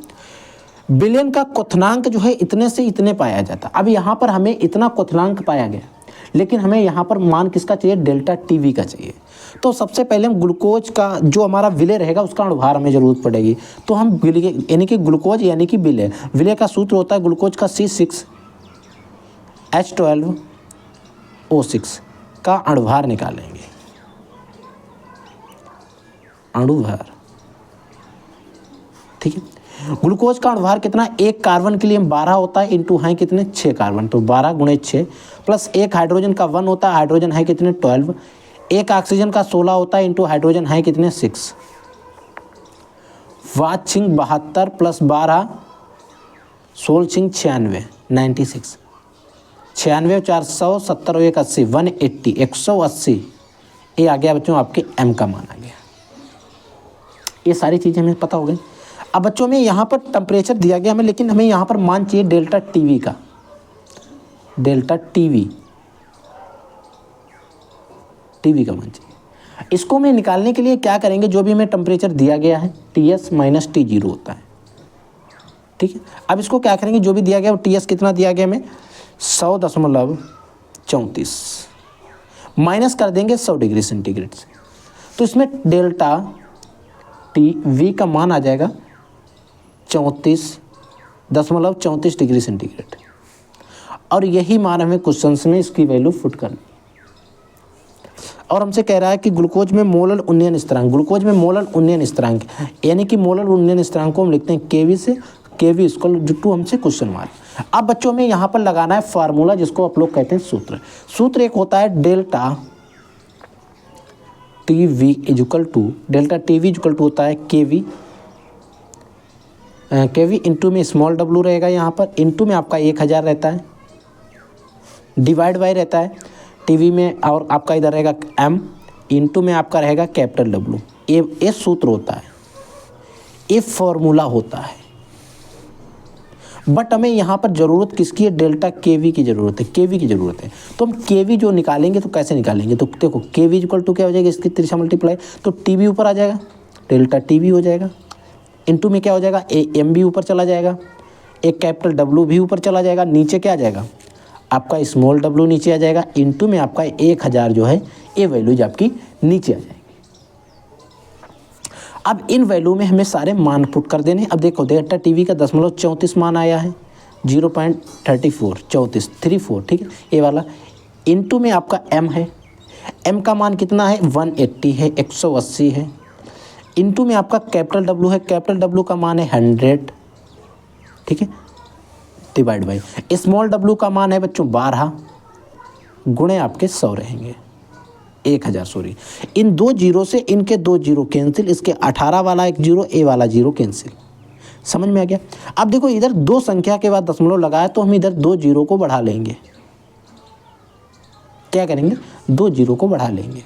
विलयन का क्वथनांक जो है इतने से इतने पाया जाता। अब यहाँ पर हमें इतना क्वथनांक पाया गया, लेकिन हमें यहाँ पर मान किसका चाहिए, डेल्टा टीवी का चाहिए। तो सबसे पहले हम ग्लूकोज का जो हमारा विलय रहेगा उसका अणुभार हमें जरूरत पड़ेगी। तो हम विलय यानी कि ग्लूकोज यानी कि विलय, विलय का सूत्र होता है ग्लूकोज का C6H12O6 का अणुभार निकालेंगे, अणुभार, ठीक है। ग्लूकोज का अणुभार कितना, एक कार्बन के लिए 12 होता है, इंटू है कितने 6 कार्बन, तो 12 × 6 प्लस एक हाइड्रोजन का 1 होता है, हाइड्रोजन है कितने 12, एक ऑक्सीजन का 16 होता है, इंटू हाइड्रोजन है कितने 6, वाचिंग 72 प्लस 12 16 96 96, 96 400 70 1 80 180 180, ये आ गया बच्चों आपके m का मान आ गया। ये सारी चीज़ें हमें पता हो गई। अब बच्चों में यहाँ पर टेम्परेचर दिया गया हमें, लेकिन हमें यहाँ पर मान चाहिए डेल्टा टीवी का, डेल्टा टीवी का मान चाहिए। इसको हमें निकालने के लिए क्या करेंगे, जो भी हमें टेम्परेचर दिया गया है TS माइनस T0 होता है, ठीक है। अब इसको क्या करेंगे, जो भी दिया गया वो TS कितना दिया गया हमें 100.34 माइनस कर देंगे 100 डिग्री सेंटीग्रेड से, तो इसमें डेल्टा टीवी का मान आ जाएगा 34.34 डिग्री सेंटीग्रेड। और यही मान हमें क्वेश्चंस में इसकी वैल्यू पुट करनी। और हमसे कह रहा है कि ग्लूकोज में मोलर उन्नयन स्थिरांक, ग्लूकोज में मोलर उन्नयन स्थिरांक, यानी कि मोलर उन्नयन स्थिरांक को हम लिखते हैं केवी से, केवी इक्वल टू हमसे क्वेश्चन मार्क। अब बच्चों में यहाँ पर लगाना है फार्मूला, जिसको आप लोग कहते हैं सूत्र। सूत्र एक होता है delta TV equal to, delta TV equal to होता है केवी, केवी इंटू में स्मॉल w रहेगा यहाँ पर, इंटू में आपका 1000 रहता है, डिवाइड बाई रहता है टीवी में, और आपका इधर रहेगा m, इंटू में आपका रहेगा कैपिटल W। ये सूत्र होता है, ये फॉर्मूला होता है। बट हमें यहाँ पर ज़रूरत किसकी है, डेल्टा केवी की ज़रूरत है, केवी की ज़रूरत है। तो हम केवी जो निकालेंगे तो कैसे निकालेंगे, तो देखो केवी इक्वल टू क्या हो जाएगा, इसकी त्रिशा मल्टीप्लाई, तो टीवी ऊपर आ जाएगा, डेल्टा टीवी हो जाएगा, इंटू में क्या हो जाएगा, एम भी ऊपर चला जाएगा, एक कैपिटल W भी ऊपर चला जाएगा, नीचे क्या आ जाएगा आपका स्मॉल w नीचे आ जाएगा, इंटू में आपका 1000 जो है ये वैल्यूज आपकी नीचे आ जाएगी। अब इन वैल्यू में हमें सारे मान पुट कर देने। अब देखो डेल्टा टीवी का 0.34 मान आया है, 0.34, ठीक है, ये वाला, इंटू में आपका m है, m का मान कितना है 180 है, 180 है, इंटू में आपका कैपिटल W है, कैपिटल W का मान है 100, ठीक है, डिवाइड बाई स्मॉल w का मान है बच्चों 12 गुणे आपके 100 रहेंगे, 1000 सॉरी, इन 2 जीरो से इनके 2 जीरो कैंसिल, इसके 18 वाला एक जीरो, ए वाला जीरो कैंसिल, समझ में आ गया। अब देखो इधर 2 संख्या के बाद दशमलव लगाया तो हम इधर 2 जीरो को बढ़ा लेंगे, क्या करेंगे 2 जीरो को बढ़ा लेंगे।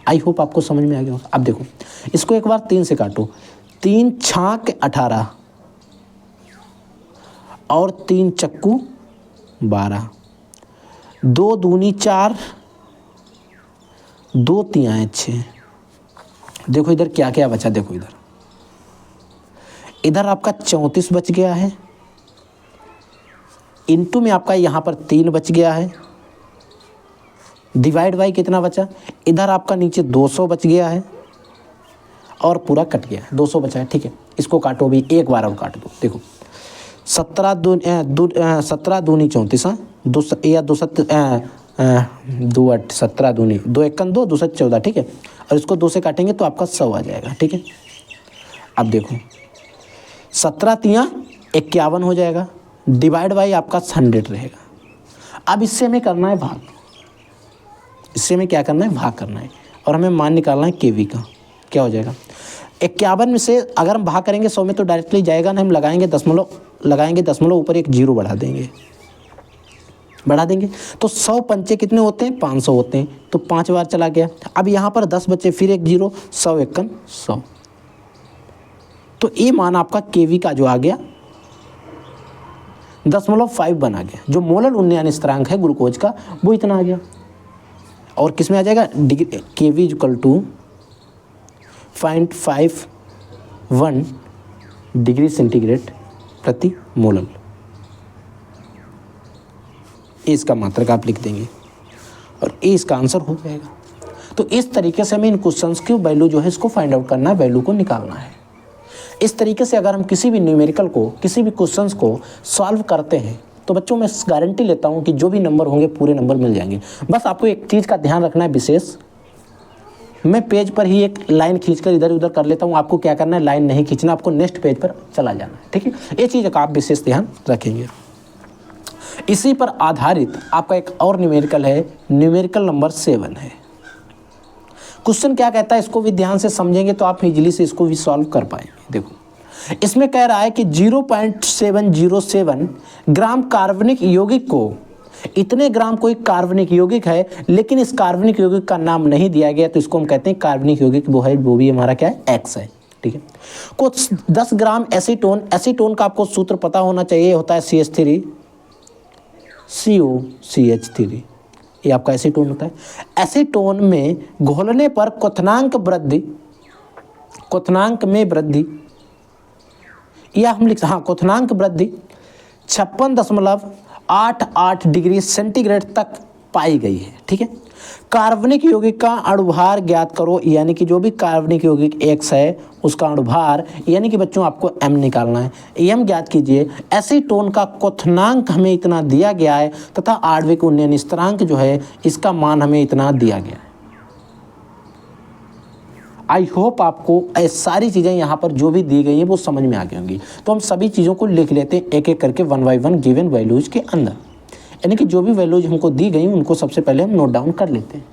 आई होप आपको समझ में आ गया। अब देखो इसको एक बार 3 से काटो, 3 छाक 18 और 3 चक्कू 12, 2 दूनी 4, 2 तिहाई 6। देखो इधर क्या क्या बचा, देखो इधर आपका 34 बच गया है, इंटू में आपका यहाँ पर 3 बच गया है, डिवाइड बाई कितना बचा, इधर आपका नीचे 200 बच गया है, और पूरा कट गया है, 200 बचा है, ठीक है। इसको काटो भी, एक बार और काट दो। देखो 17 दूनी 34, हाँ, 2 या 2 8 17 दूनी 2 एकन 2 2 14, ठीक है, और इसको 2 से काटेंगे तो आपका 100 आ जाएगा, ठीक है। अब देखो 17 तिया 51 हो जाएगा, डिवाइड बाई आपका 100 रहेगा। अब इससे हमें करना है भाग, इससे हमें क्या करना है, भाग करना है, और हमें मान निकालना है केवी का। क्या हो जाएगा 51 में से अगर हम भाग करेंगे 100 में तो डायरेक्टली जाएगा ना, हम लगाएंगे दशमलव लगाएंगे, दशमलव ऊपर एक जीरो बढ़ा देंगे, तो 100 पंचे कितने होते हैं, 500 होते हैं, तो 5 बार चला गया। अब यहाँ पर 10 बचे, फिर एक जीरो, 100 एकम 100। तो ये मान आपका केवी का जो आ गया 0.5 बना गया। जो मोलर उन्नयन स्थिरांक है ग्लूकोज का वो इतना आ गया। और किस में आ जाएगा, केवी इक्वल टू 0.51 डिग्री सेंटीग्रेड प्रति मोलर। इसका मात्रक आप लिख देंगे और ये इसका आंसर हो जाएगा। तो इस तरीके से हमें इन क्वेश्चंस की वैल्यू जो है इसको फाइंड आउट करना है, वैल्यू को निकालना है। इस तरीके से अगर हम किसी भी न्यूमेरिकल को, किसी भी क्वेश्चंस को सॉल्व करते हैं तो बच्चों मैं गारंटी लेता हूं कि जो भी नंबर होंगे पूरे नंबर मिल जाएंगे। बस आपको एक चीज़ का ध्यान रखना है विशेष, मैं पेज पर ही एक लाइन खींचकर इधर उधर कर लेता हूं, आपको क्या करना है, लाइन नहीं खींचना, आपको नेक्स्ट पेज पर चला जाना है, ठीक है। ये चीज़ का आप विशेष ध्यान रखेंगे। इसी पर आधारित आपका एक और न्यूमेरिकल है, न्यूमेरिकल नंबर 7 है। क्वेश्चन क्या कहता है इसको भी ध्यान से समझेंगे तो आप इजीली से इसको भी सॉल्व कर पाएंगे। देखो इसमें कह रहा है कि 0.707 ग्राम कार्बनिक यौगिक को, इतने ग्राम कोई कार्बनिक यौगिक है लेकिन इस कार्बनिक यौगिक का नाम नहीं दिया गया, तो इसको हम कहते हैं कार्बनिक यौगिक, वो है, वो भी हमारा क्या है, एक्स है, ठीक है। कुछ 10 ग्राम एसीटोन, एसीटोन का आपको सूत्र पता होना चाहिए, होता है CH3 COCH3, ये आपका एसीटोन होता है। एसीटोन में घोलने पर क्वथनांक में वृद्धि, या हम लिख, हाँ, क्वथनांक वृद्धि 56.88 डिग्री सेंटीग्रेड तक पाई गई है, ठीक है। कार्बनिक यौगिक का अणुभार ज्ञात करो, यानी कि जो भी कार्बनिक यौगिक X है उसका अणुभार, यानी कि बच्चों आपको M निकालना है, M ज्ञात कीजिए। एसीटोन का क्वथनांक हमें इतना दिया गया है तथा आणविक उन्नयन स्थिरांक जो है इसका मान हमें इतना दिया गया है। आई होप आपको ये सारी चीज़ें यहाँ पर जो भी दी गई हैं वो समझ में आ गई होंगी। तो हम सभी चीज़ों को लिख लेते हैं एक एक करके, 1 बाय 1 गिवन वैल्यूज के अंदर, यानी कि जो भी वैल्यूज हमको दी गई उनको सबसे पहले हम नोट डाउन कर लेते हैं।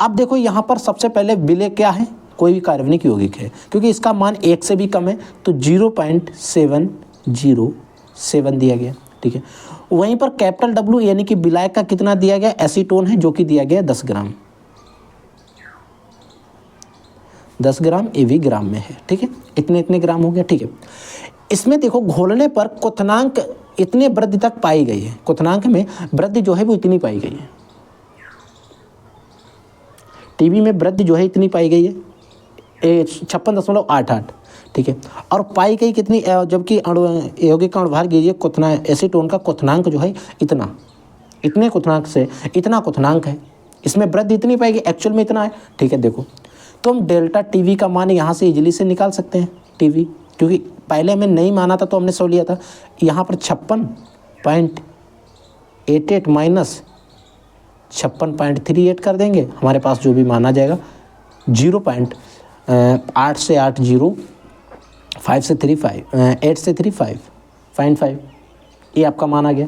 अब देखो यहाँ पर सबसे पहले विलेय क्या है, कोई भी कार्बनिक यौगिक है, क्योंकि इसका मान 1 से भी कम है तो 0.707 दिया गया, ठीक है। वहीं पर कैपिटल W यानी कि विलायक का कितना दिया गया, एसीटोन है जो कि दिया गया 10 ग्राम, 10 ग्राम, ये भी ग्राम में है, ठीक है। इतने ग्राम हो गया, ठीक है। इसमें देखो घोलने पर क्वथनांक इतने वृद्धि तक पाई गई है, क्वथनांक में वृद्धि जो है वो इतनी पाई गई है, टीबी में वृद्धि जो है इतनी पाई गई है 56.88, ठीक है। और पाई गई कितनी, जबकि यौगिक का अणुभार कीजिए, एसीटोन का क्वथनांक जो है इतना, इतने क्वथनांक से इतना क्वथनांक है, इसमें वृद्धि इतनी पाई गई, एक्चुअल में इतना है, ठीक है। देखो तो हम डेल्टा टीवी का मान यहाँ से इजीली से निकाल सकते हैं, टीवी, क्योंकि पहले हमें नहीं माना था तो हमने सो लिया था। यहाँ पर 56.88 माइनस 56.38 कर देंगे, हमारे पास जो भी माना जाएगा 0.8 से 80, 5 से 35, 8 से 35.5, ये आपका मान आ गया।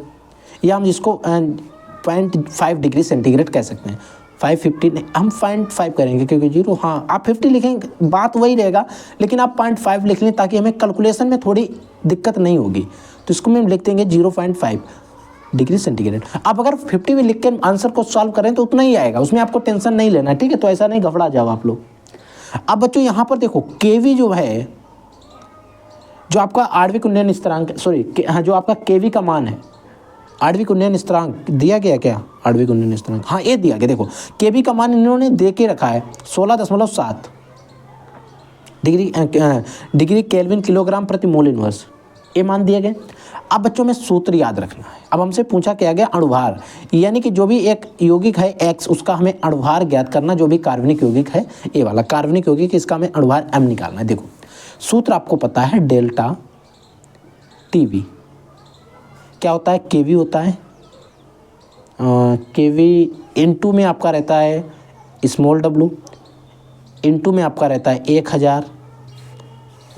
या हम इसको 0.5 डिग्री सेंटीग्रेड कह सकते हैं, 550 नहीं, हम 0.5 करेंगे क्योंकि 0, हाँ आप 50 लिखेंगे बात वही रहेगा, लेकिन आप 0.5 लिख लें ताकि हमें कैलकुलेशन में थोड़ी दिक्कत नहीं होगी। तो इसको हम लिख देंगे 0.5 डिग्री सेंटीग्रेड। अब अगर 50 भी लिख के आंसर को सॉल्व करें तो उतना ही आएगा, उसमें आपको टेंशन नहीं लेना, ठीक है। तो ऐसा नहीं घबरा जाओ आप लोग। अब बच्चों यहाँ पर देखो केवी जो है, जो आपका आणविक उन्नयन स्थिरांक, जो आपका केवी का मान है, आणविक उन्नयन स्थिरांक दिया गया क्या, आणविक उन्नयन स्थिरांक, हाँ ये दिया गया। देखो केवी का मान इन्होंने दे के रखा है 16.7 डिग्री केल्विन किलोग्राम प्रति मोल इनवर्स, ये मान दिया गया। अब बच्चों में सूत्र याद रखना है। अब हमसे पूछा क्या गया, अणुभार, यानी कि जो भी एक यौगिक है X उसका हमें अणुभार ज्ञात करना, जो भी कार्बनिक यौगिक है, ये वाला कार्बनिक यौगिक, इसका हमें अणुभार M निकालना है। देखो सूत्र आपको पता है, डेल्टा टीवी क्या होता है, केवी होता है, केवी इनटू में आपका रहता है स्मॉल w, इनटू में आपका रहता है 1000,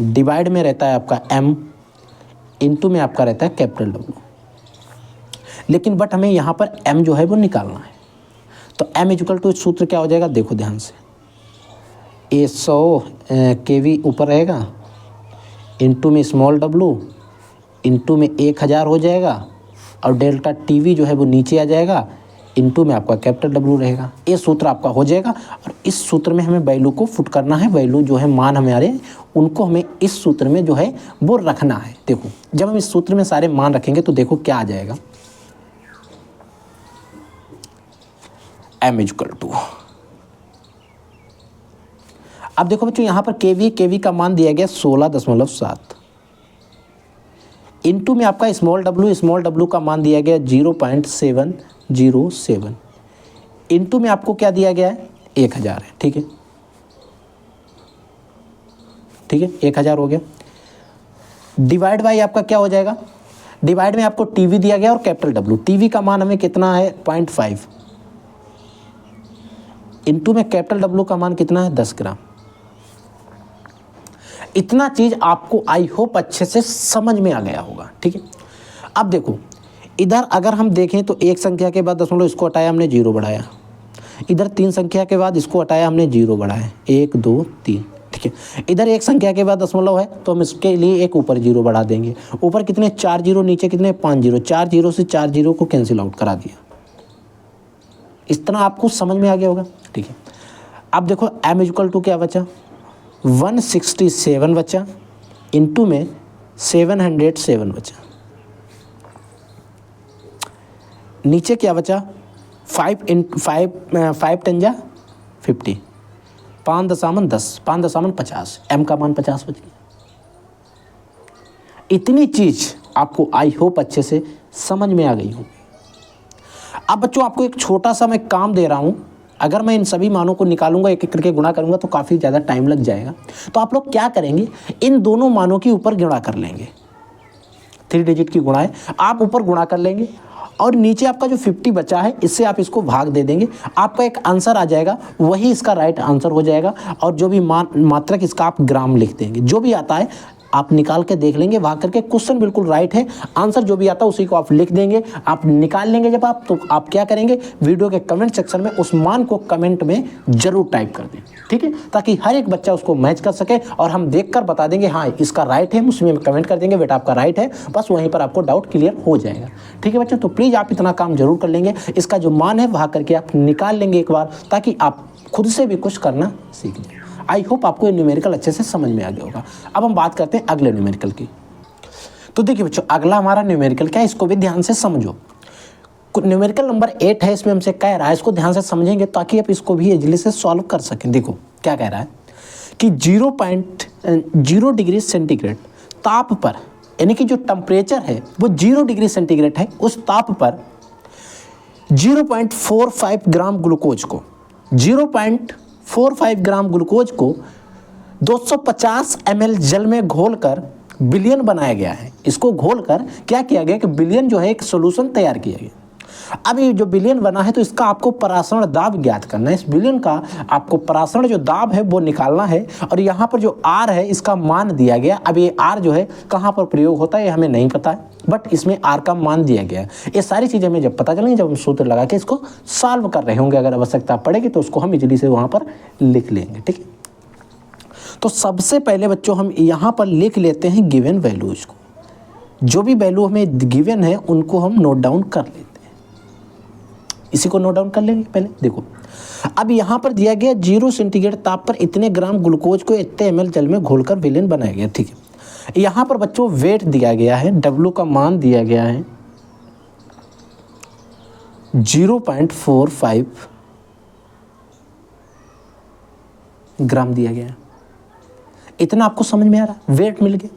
डिवाइड में रहता है आपका m, इनटू में आपका रहता है कैपिटल W। लेकिन बट हमें यहाँ पर m जो है वो निकालना है, तो m इक्वल टू सूत्र क्या हो जाएगा, देखो ध्यान से, ये 100 केवी ऊपर रहेगा, इंटू में स्मॉल w इंटू में 1000 हो जाएगा, और डेल्टा टीवी जो है वो नीचे आ जाएगा, इंटू में आपका कैपिटल W रहेगा। ये सूत्र आपका हो जाएगा, और इस सूत्र में हमें वैल्यू को फुट करना है, वैल्यू जो है मान हमारे उनको हमें इस सूत्र में जो है वो रखना है। देखो जब हम इस सूत्र में सारे मान रखेंगे तो देखो क्या आ जाएगा, m इक्वल टू, अब देखो बच्चों यहाँ पर केवी का मान दिया गया 16.7, इंटू में आपका स्मॉल w का मान दिया गया 0.707, इंटू में आपको क्या दिया गया है 1000 है। ठीक है, ठीक है, 1000 हो गया। डिवाइड बाई आपका क्या हो जाएगा, डिवाइड में आपको टीवी दिया गया और कैपिटल W, टीवी का मान हमें कितना है 0.5, इंटू में कैपिटल W का मान कितना है 10 ग्राम। इतना चीज आपको आई होप अच्छे से समझ में आ गया होगा। ठीक है, अब देखो इधर अगर हम देखें तो एक संख्या के बाद दशमलव, इसको हटाया हमने 0 बढ़ाया, इधर 3 संख्या के बाद इसको हटाया हमने 0 बढ़ाया, 1 2 3। ठीक है, इधर एक संख्या के बाद दशमलव है तो हम इसके लिए एक ऊपर 0 बढ़ा देंगे, ऊपर कितने 4 0, नीचे कितने 5 0, 4 0 से 4 0 को कैंसिल आउट करा दिया। इस तरह आपको समझ में आ गया होगा। ठीक है, अब देखो m इक्वल टू क्या बचा 167 बचा, इंटू में 707 बचा, नीचे क्या बचा 5 10 जा 50, 5.10 m का मान 50 बच गया। इतनी चीज आपको आई होप अच्छे से समझ में आ गई होगी। अब बच्चों आपको एक छोटा सा मैं काम दे रहा हूं, अगर मैं इन सभी मानों को निकालूंगा, एक एक करके गुणा करूंगा तो काफ़ी ज़्यादा टाइम लग जाएगा। तो आप लोग क्या करेंगे, इन दोनों मानों के ऊपर गुणा कर लेंगे, 3 डिजिट की गुणा है, आप ऊपर गुणा कर लेंगे और नीचे आपका जो 50 बचा है इससे आप इसको भाग दे देंगे, आपका एक आंसर आ जाएगा, वही इसका राइट आंसर हो जाएगा। और जो भी मात्रक इसका आप ग्राम लिख देंगे, जो भी आता है आप निकाल के देख लेंगे, भाग करके क्वेश्चन बिल्कुल राइट है, आंसर जो भी आता है उसी को आप लिख देंगे। आप निकाल लेंगे जब आप, तो आप क्या करेंगे, वीडियो के कमेंट सेक्शन में उस मान को कमेंट में जरूर टाइप कर दें। ठीक है, ताकि हर एक बच्चा उसको मैच कर सके और हम देखकर बता देंगे हाँ इसका राइट है, उसमें कमेंट कर देंगे बेटा आपका राइट है, बस वहीं पर आपको डाउट क्लियर हो जाएगा। ठीक है बच्चों, तो प्लीज़ आप इतना काम जरूर कर लेंगे, इसका जो मान है भाग करके आप निकाल लेंगे एक बार, ताकि आप खुद से भी कुछ करना सीख जाए। आई होप आपको ये न्यूमेरिकल अच्छे से समझ में आ गया होगा। अब हम बात करते हैं अगले न्यूमेरिकल की। तो देखिए बच्चों, अगला हमारा न्यूमेरिकल क्या है, इसको भी ध्यान से समझो। न्यूमेरिकल नंबर 8 है, इसमें हमसे कह रहा है, इसको ध्यान से समझेंगे ताकि आप इसको भी इजीली से सॉल्व कर सकें। देखो क्या कह रहा है कि 0.0 डिग्री सेंटीग्रेड ताप पर, यानी कि जो टेम्परेचर है वो 0 डिग्री सेंटीग्रेड है, उस ताप पर 0.45 ग्राम ग्लूकोज को 0.45 ग्राम ग्लूकोज को 250 ml जल में घोलकर विलयन बनाया गया है। इसको घोलकर क्या किया गया कि विलयन जो है एक सॉल्यूशन तैयार किया गया। अब ये जो विलयन बना है तो इसका आपको परासरण दाब ज्ञात करना है। इस विलयन का आपको परासरण जो दाब है वो निकालना है, और यहाँ पर जो R है इसका मान दिया गया। अब ये R जो है कहाँ पर प्रयोग होता है ये हमें नहीं पता है, बट इसमें R का मान दिया गया है। ये सारी चीज़ें हमें जब पता चलेंगी, जब हम सूत्र लगा के इसको सॉल्व कर रहे होंगे, अगर आवश्यकता पड़ेगी तो उसको हम इजीली से वहाँ पर लिख लेंगे। ठीक है, तो सबसे पहले बच्चों हम यहाँ पर लिख लेते हैं गिवन वैल्यूज को। जो भी वैल्यू हमें गिवन है उनको हम नोट डाउन कर लेते हैं। इसी को नोट डाउन कर लेंगे पहले। देखो अब यहाँ पर दिया गया 0 सेंटीग्रेड ताप पर इतने ग्राम ग्लूकोज को इतने ml जल में घोलकर विलयन बनाया गया। ठीक है, यहाँ पर बच्चों वेट दिया गया है, W का मान दिया गया है 0.45 ग्राम दिया गया है। इतना आपको समझ में आ रहा है, वेट मिल गया।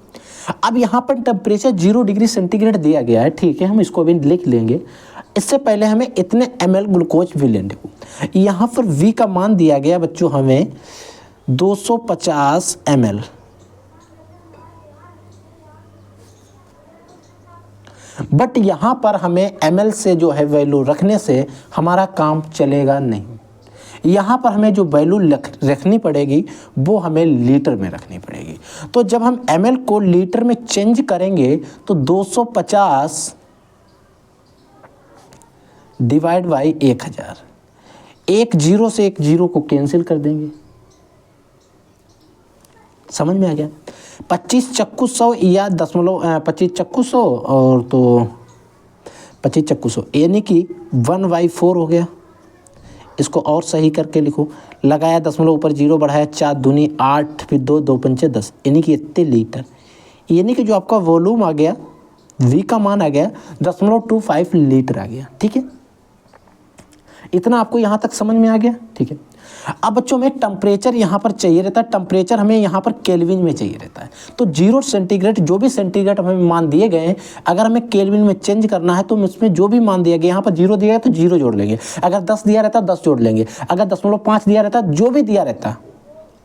अब यहाँ पर टेम्परेचर 0 डिग्री सेंटीग्रेड दिया गया है। ठीक है, हम इसको भी लिख लेंगे। इससे पहले हमें इतने ml ग्लूकोज विलयन, देखो यहाँ पर V का मान दिया गया बच्चों हमें 250 ml, बट यहाँ पर हमें ml से जो है वैल्यू रखने से हमारा काम चलेगा नहीं। यहाँ पर हमें जो वैल्यू रखनी पड़ेगी वो हमें लीटर में रखनी पड़ेगी। तो जब हम ml को लीटर में चेंज करेंगे तो 250 डिवाइड बाई 1000, एक जीरो से एक जीरो को कैंसिल कर देंगे, समझ में आ गया। 25 चक्कू 100 या 25 चक्कू 100 और तो 25 चक्कू 100 यानी कि 1/4 हो गया। इसको और सही करके लिखो, लगाया दशमलव ऊपर जीरो बढ़ाया 4 दूनी 8 फिर 2 2 पंचे 10 यानी कि इतने लीटर, यानी कि जो आपका वॉल्यूम आ गया V का मान आ गया 0.25 लीटर आ गया। ठीक है, इतना आपको यहाँ तक समझ में आ गया। ठीक है, अब बच्चों में टेम्परेचर यहाँ पर चाहिए रहता है, टेम्परेचर हमें यहाँ पर केल्विन में चाहिए रहता है। तो 0 सेंटीग्रेड जो भी सेंटीग्रेड हमें मान दिए गए हैं, अगर हमें केल्विन में चेंज करना है तो उसमें जो भी मान दिया गया, यहाँ पर 0 दिया है तो 0 जोड़ लेंगे, अगर 10 दिया रहता 10 जोड़ लेंगे, अगर 0.5 दिया रहता जो भी दिया रहता,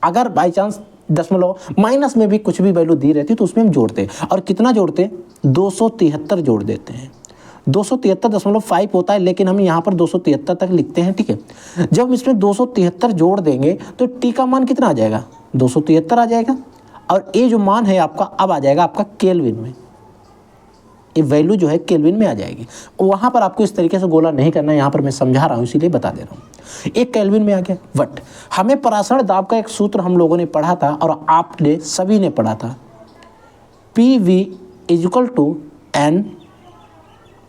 अगर बाई चांस दशमलव माइनस में भी कुछ भी वैल्यू दी रहती तो उसमें हम जोड़ते, और कितना जोड़ते 273 जोड़ देते हैं। 273.5 होता है, लेकिन हम यहाँ पर 273 तक लिखते हैं। ठीक है, जब हम इसमें 273 जोड़ देंगे तो टी का मान कितना आ जाएगा 273 आ जाएगा, और ये जो मान है आपका अब आ जाएगा आपका केल्विन में, ये वैल्यू जो है केल्विन में आ जाएगी। वहाँ पर आपको इस तरीके से गोला नहीं करना है, यहाँ पर मैं समझा रहा हूँ इसीलिए बता दे रहा हूँ। एक केल्विन में आ गया। बट हमें परासरण दाब का एक सूत्र हम लोगों ने पढ़ा था और आपने सभी ने पढ़ा था, PV =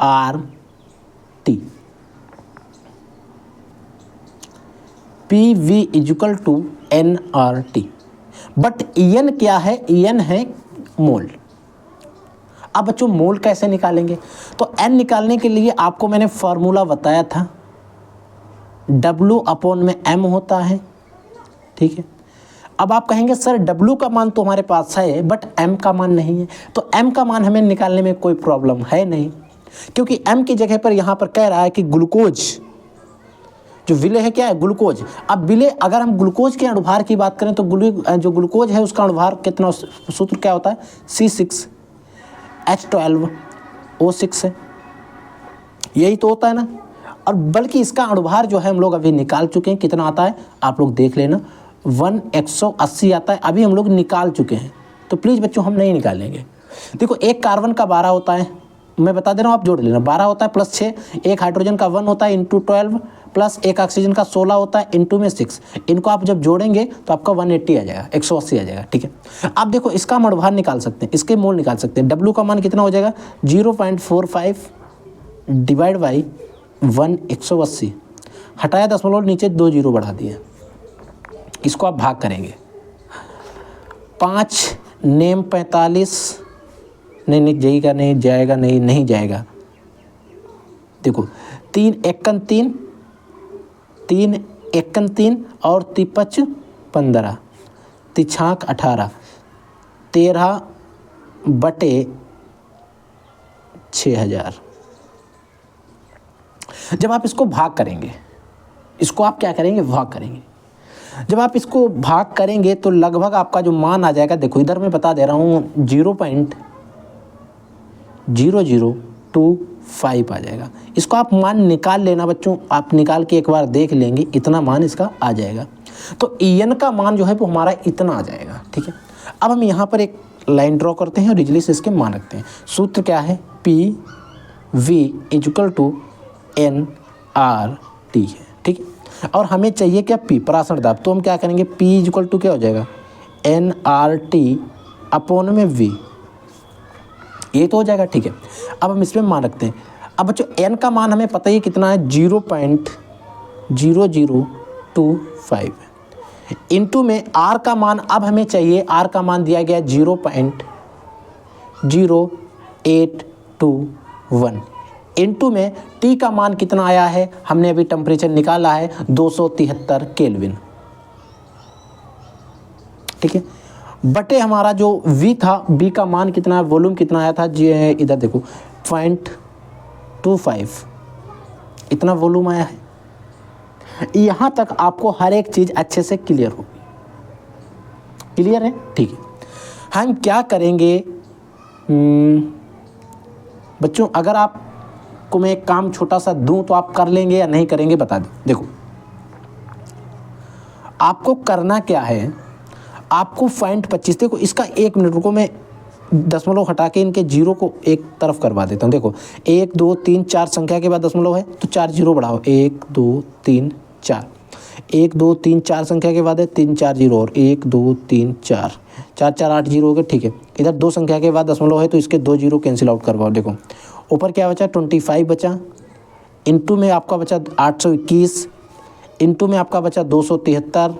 nRT। PV = nRT। But n क्या है, n है मोल। अब बच्चों मोल कैसे निकालेंगे, तो n निकालने के लिए आपको मैंने फॉर्मूला बताया था, W/m होता है। ठीक है, अब आप कहेंगे सर W का मान तो हमारे पास है बट M का मान नहीं है, तो M का मान हमें निकालने में कोई प्रॉब्लम है नहीं, क्योंकि M की जगह पर यहाँ पर कह रहा है कि ग्लूकोज जो विलेय है क्या है ग्लूकोज। अब विलेय अगर हम ग्लूकोज के अणुभार की बात करें तो जो ग्लूकोज है उसका अणुभार कितना, सूत्र क्या होता है C6H12O6 है, यही तो होता है ना। और बल्कि इसका अणुभार जो है हम लोग अभी निकाल चुके हैं, कितना आता है आप लोग देख लेना, 180 आता है, अभी हम लोग निकाल चुके हैं। तो प्लीज़ बच्चों हम नहीं निकालेंगे। देखो एक कार्बन का 12 होता है, मैं बता दे रहा हूँ आप जोड़ लेना, 12 होता है प्लस 6, एक हाइड्रोजन का 1 होता है इंटू 12 प्लस एक ऑक्सीजन का 16 होता है इंटू में 6, इनको आप जब जोड़ेंगे तो आपका 180 आ जाएगा, 180 आ जाएगा। ठीक है, अब देखो इसका हम अणुभार निकाल सकते हैं, इसके मोल निकाल सकते हैं। W का मान कितना हो जाएगा 0.45 डिवाइड बाई 180, हटाया दशमलव नीचे 2 जीरो बढ़ा दिए, इसको आप भाग करेंगे 5 नेम 45, नहीं जाएगा, नहीं जाएगा। देखो 3 एकन 3 और 3 15, 3 18, 13/6000। जब आप इसको भाग करेंगे, इसको आप क्या करेंगे भाग करेंगे, जब आप इसको भाग करेंगे तो लगभग आपका जो मान आ जाएगा, देखो इधर मैं बता दे रहा हूँ 0.0025 आ जाएगा। इसको आप मान निकाल लेना बच्चों, आप निकाल के एक बार देख लेंगे, इतना मान इसका आ जाएगा। तो En का मान जो है वो हमारा इतना आ जाएगा। ठीक है, अब हम यहाँ पर एक लाइन ड्रॉ करते हैं और इजली से इसके मान रखते हैं। सूत्र क्या है PV = nRT है। ठीक है, और हमें चाहिए क्या P परासरण दाब, तो हम क्या करेंगे P = क्या हो जाएगा nRT/V, ये तो हो जाएगा। ठीक है, अब हम इसमें मान रखते हैं। अब बच्चों n का मान हमें पता ही कितना है 0.0025 इंटू में r का मान, अब हमें चाहिए r का मान दिया गया 0.0821 इंटू में t का मान कितना आया है, हमने अभी टेम्परेचर निकाला है 273 केल्विन। ठीक है, बटे हमारा जो V था, B का मान कितना, वॉल्यूम कितना आया था जी, इधर देखो 0.25 इतना वॉल्यूम आया है। यहाँ तक आपको हर एक चीज़ अच्छे से क्लियर होगी, क्लियर है। ठीक है, हम क्या करेंगे बच्चों, अगर आपको मैं एक काम छोटा सा दूं तो आप कर लेंगे या नहीं करेंगे बता दो। देखो आपको करना क्या है, आपको 0.25, देखो इसका 1 मिनट रुको, मैं दशमलव हटा के इनके जीरो को एक तरफ करवा देता हूँ। देखो 1 2 3 4 संख्या के बाद दशमलव है तो 4 जीरो बढ़ाओ, 1 2 3 4, 1 2 3 4 संख्या के बाद है 3 4 जीरो और 1 2 3 4 4 4 8 जीरो हो गए, ठीक है। इधर 2 संख्या के बाद दशमलव है तो इसके 2 जीरो कैंसिल आउट करवाओ। देखो ऊपर क्या बचा 25 बचा, इनटू में आपका बचा 821, इनटू में आपका बचा 273,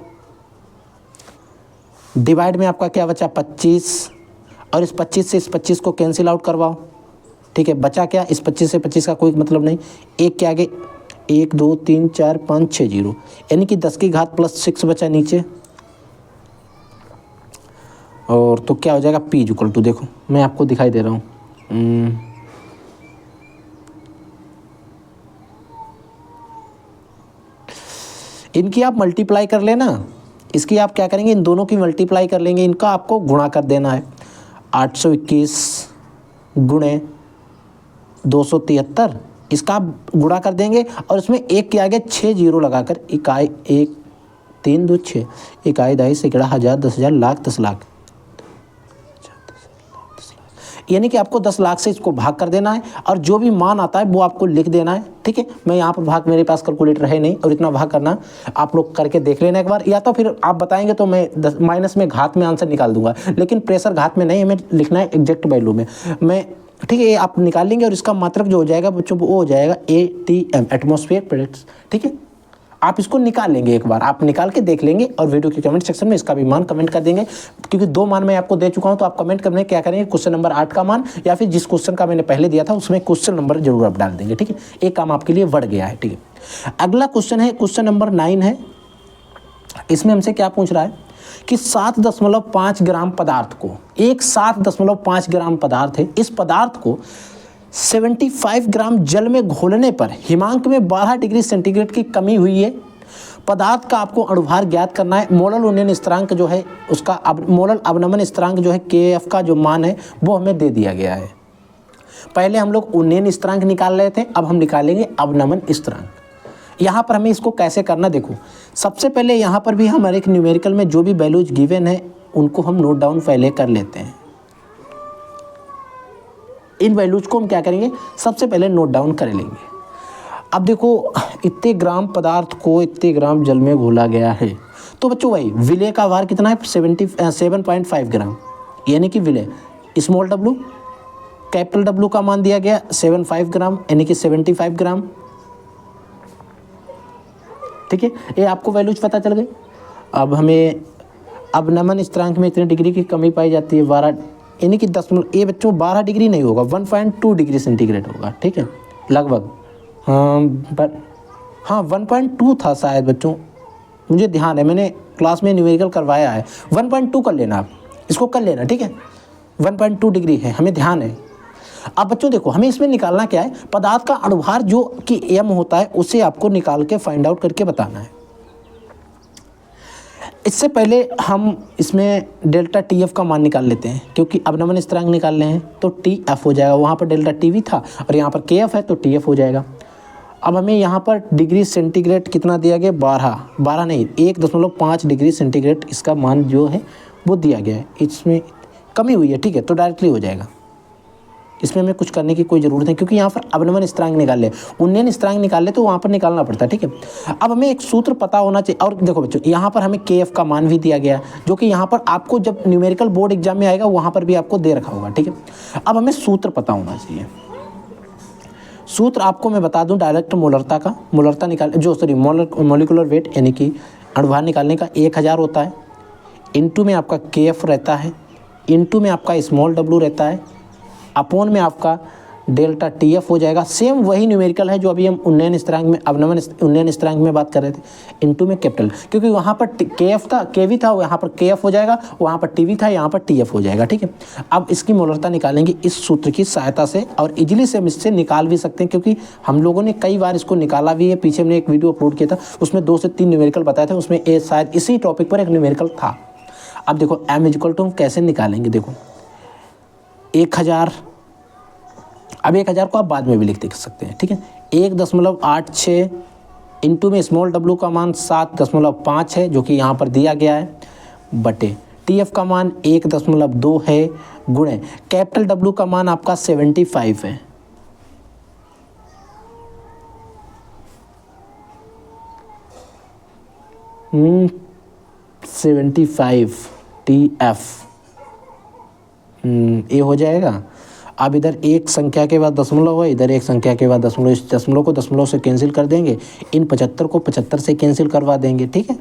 डिवाइड में आपका क्या बचा 25, और इस 25 से इस 25 को कैंसिल आउट करवाओ, ठीक है। बचा क्या, इस 25 से 25 का कोई मतलब नहीं, एक के आगे 1 2 3 4 5 6 जीरो, यानी कि 10 की घात प्लस 6 बचा नीचे। और तो क्या हो जाएगा p इक्वल टू, देखो मैं आपको दिखाई दे रहा हूँ, इनकी आप मल्टीप्लाई कर लेना, इसकी आप क्या करेंगे, इन दोनों की मल्टीप्लाई कर लेंगे, इनका आपको गुणा कर देना है। 821 गुणे 273, इसका आप गुणा कर देंगे और इसमें एक के आगे 6 जीरो लगाकर इकाई 1 3 2 6 इकाई दहाई सैकड़ा हज़ार 10,000 लाख 10 लाख, यानी कि आपको 10 लाख से इसको भाग कर देना है और जो भी मान आता है वो आपको लिख देना है, ठीक है। मैं यहाँ पर भाग, मेरे पास कैलकुलेटर है नहीं और इतना भाग करना आप लोग करके देख लेना एक बार, या तो फिर आप बताएंगे तो मैं माइनस में घात में आंसर निकाल दूंगा, लेकिन प्रेशर घात में नहीं, हमें लिखना है एग्जैक्ट वैल्यू में। मैं ठीक है, ये आप निकाल लेंगे और इसका मात्रक जो हो जाएगा बच्चों वो हो जाएगा ATM, एटमॉस्फेयर प्रेशर, ठीक है। आप इसको निकाल लेंगे, एक बार आप निकाल के देख लेंगे और वीडियो के कमेंट सेक्शन में इसका भी मान कमेंट कर देंगे, क्योंकि 2 मान मैं आपको दे चुका हूं, तो आप कमेंट करने क्या करेंगे, क्वेश्चन नंबर 8 का मान या फिर जिस क्वेश्चन का मैंने पहले दिया था उसमें क्वेश्चन नंबर जरूर आप डाल देंगे, ठीक है। एक काम आपके लिए बढ़ गया है, ठीक है। अगला क्वेश्चन है क्वेश्चन नंबर 9 है। इसमें हमसे क्या पूछ रहा है कि 7.5 ग्राम पदार्थ को, एक 7.5 ग्राम पदार्थ है, इस पदार्थ को 75 ग्राम जल में घोलने पर हिमांक में 12 डिग्री सेंटीग्रेड की कमी हुई है। पदार्थ का आपको अणुभार ज्ञात करना है। मोलल उन्नयन स्थिरांक जो है उसका मोलल अवनमन स्थिरांक जो है KF का जो मान है वो हमें दे दिया गया है। पहले हम लोग उन्नयन स्थिरांक निकाल रहे थे, अब हम निकालेंगे अवनमन स्थिरांक। यहाँ पर हमें इसको कैसे करना, देखो सबसे पहले यहाँ पर भी हमारे एक न्यूमेरिकल में जो भी वैल्यूज गिवन है उनको हम नोट डाउन पहले कर लेते हैं। इन वैल्यूज को हम क्या करेंगे, सबसे पहले नोट डाउन कर लेंगे। अब देखो इतने ग्राम पदार्थ को इतने ग्राम जल में घोला गया है, तो बच्चों वही विलय का भार कितना है 7.5 ग्राम, यानी कि विलय स्मॉल w, कैपिटल W का मान दिया गया 75 ग्राम, यानी कि 75 ग्राम, ठीक है। ये आपको वैल्यूज पता चल गई। अब हमें अवनमन स्थिरांक में इतने डिग्री की कमी पाई जाती है 12, यानी कि 10, ये बच्चों 12 डिग्री नहीं होगा, 1.2 डिग्री सेंटीग्रेड होगा, ठीक है लगभग। हाँ 1.2 था शायद बच्चों, मुझे ध्यान है, मैंने क्लास में न्यूमेरिकल करवाया है। 1.2 कर लेना, आप इसको कर लेना, ठीक है। 1.2 डिग्री है, हमें ध्यान है। अब बच्चों देखो हमें इसमें निकालना क्या है, पदार्थ का अणुभार जो कि m होता है उसे आपको निकाल के फाइंड आउट करके बताना है। इससे पहले हम इसमें डेल्टा TF का मान निकाल लेते हैं, क्योंकि अवनमन स्थिरांक निकालने हैं तो TF हो जाएगा, वहाँ पर डेल्टा TV था और यहाँ पर KF है तो TF हो जाएगा। अब हमें यहाँ पर डिग्री सेंटीग्रेड कितना दिया गया, 12 नहीं 1.5 डिग्री सेंटीग्रेड इसका मान जो है वो दिया गया है, इसमें कमी हुई है, ठीक है, तो डायरेक्टली हो जाएगा। इसमें हमें कुछ करने की कोई ज़रूरत नहीं, क्योंकि यहाँ पर अवनमन स्थिरांक निकाल ले, उन्नयन स्थिरांक निकाल ले तो वहाँ पर निकालना पड़ता है, ठीक है। अब हमें एक सूत्र पता होना चाहिए। और देखो बच्चों यहाँ पर हमें KF का मान भी दिया गया, जो कि यहाँ पर आपको जब न्यूमेरिकल बोर्ड एग्जाम में आएगा वहाँ पर भी आपको दे रखा होगा, ठीक है। अब हमें सूत्र पता होना चाहिए। सूत्र आपको मैं बता दूं डायरेक्ट मोलरता का, मोलरता निकाल जो सॉरी मोलिकुलर वेट यानी कि अणुभार निकालने का 1000 होता है, इनटू में आपका KF रहता है, इनटू में आपका स्मॉल w रहता है, अपॉन में आपका डेल्टा TF हो जाएगा। सेम वही न्यूमेरिकल है जो अभी हम उन्नयन स्थिरांक में अवनमन उन्नयन स्थिरांक में बात कर रहे थे, इनटू में कैपिटल, क्योंकि वहाँ पर KF था KV था, यहाँ पर KF हो जाएगा, वहाँ पर TV था, यहाँ पर TF हो जाएगा, ठीक है। अब इसकी मोलरता निकालेंगे इस सूत्र की सहायता से, और इजीली से हम इससे निकाल भी सकते हैं, क्योंकि हम लोगों ने कई बार इसको निकाला भी है। पीछे मैंने एक वीडियो अपलोड किया था, उसमें 2 से 3 न्यूमेरिकल बताए थे, उसमें शायद इसी टॉपिक पर एक न्यूमेरिकल था। अब देखो m इक्वल टू हम कैसे निकालेंगे, देखो 1000, अब 1000 को आप बाद में भी लिख देख सकते हैं, ठीक है। 1.86 इंटू में स्मॉल w का मान 7.5 है, जो कि यहाँ पर दिया गया है, बटे TF का मान 1.2 है, गुणे कैपिटल W का मान आपका 75 है। 75 TF ये हो जाएगा। अब इधर एक संख्या के बाद दशमलव है, इधर एक संख्या के बाद दशमलव, इस दशमलव को दशमलव से कैंसिल कर देंगे, इन 75 को 75 से कैंसिल करवा देंगे। ठीक है,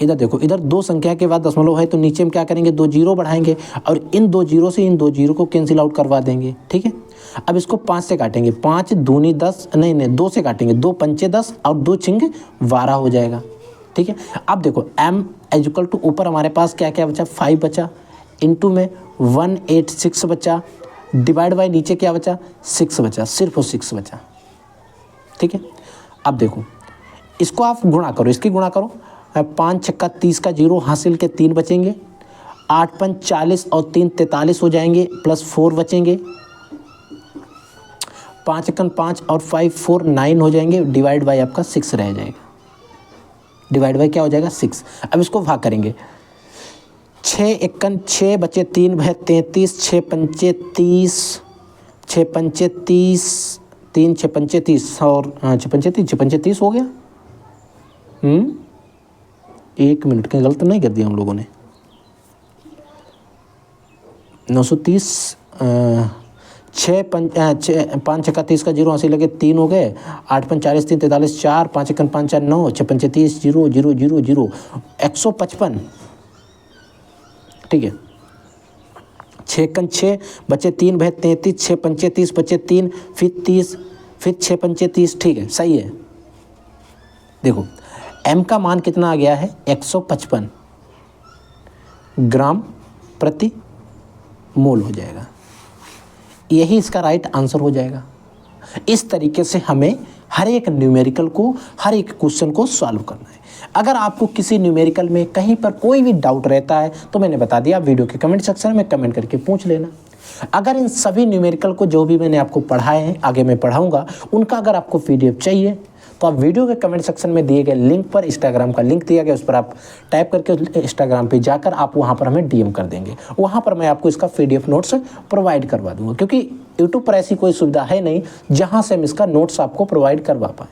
इधर देखो, इधर दो संख्या के बाद दशमलव है तो नीचे में क्या करेंगे, 2 जीरो बढ़ाएंगे और इन 2 जीरो से इन 2 जीरो को कैंसिल आउट करवा देंगे। ठीक है, अब इसको 5 से काटेंगे, 5 दूनी 10, नहीं 2 से काटेंगे, 2 पंचे 10 और 2 छिंग 12 हो जाएगा। ठीक है, अब देखो m इक्वल टू ऊपर हमारे पास क्या क्या बचा, 5 बचा, इनटू में 186 बचा, डिवाइड बाय नीचे क्या बचा, 6 बचा, सिर्फ वो 6 बचा। ठीक है, अब देखो इसको आप गुणा करो, इसकी गुणा करो, 5 छक्का 30 का जीरो हासिल के 3 बचेंगे, 8 पंच 40 और 3 43 हो जाएंगे, प्लस 4 बचेंगे, 5 एकन 5 और 5 4 9 हो जाएंगे, डिवाइड बाय आपका 6 रह जाएगा, डिवाइड बाय क्या हो जाएगा 6। अब इसको भाग करेंगे, 6 एकन 6 बचे 3 भै 33, 6 पंचे 30, 6 पंचे 30, 3 6 पंचे 30 और 6 पंचे 30 हो गया। 1 मिनट का गलत नहीं कर दिया हम लोगों ने, 930, 5 छक्का 30 का जीरो हासिल लगे 3 हो गए, 8 पंच 40 3 43 4, 5 एकन 5 4 9, 6 पंचे 30 0 0 0 0 155। ठीक है, 6 एकन 6 बचे 3 भै 33, 6 पंचे 30 बचे 3, फिर 30, फिर 6 पंचे 30। ठीक है, सही है। देखो m का मान कितना आ गया है, 155 ग्राम प्रति मोल हो जाएगा, यही इसका राइट आंसर हो जाएगा। इस तरीके से हमें हर एक न्यूमेरिकल को, हर एक क्वेश्चन को सॉल्व करना है। अगर आपको किसी न्यूमेरिकल में कहीं पर कोई भी डाउट रहता है तो मैंने बता दिया, वीडियो के कमेंट सेक्शन में कमेंट करके पूछ लेना। अगर इन सभी न्यूमेरिकल को जो भी मैंने आपको पढ़ाए हैं, आगे मैं पढ़ाऊंगा, उनका अगर आपको PDF चाहिए तो आप वीडियो के कमेंट सेक्शन में दिए गए लिंक पर, इंस्टाग्राम का लिंक दिया गया, उस पर आप टाइप करके इंस्टाग्राम पे जाकर आप वहाँ पर हमें DM कर देंगे, वहाँ पर मैं आपको इसका PDF नोट्स प्रोवाइड करवा दूँगा, क्योंकि यूट्यूब पर ऐसी कोई सुविधा है नहीं जहाँ से हम इसका नोट्स आपको प्रोवाइड करवा पाएँ।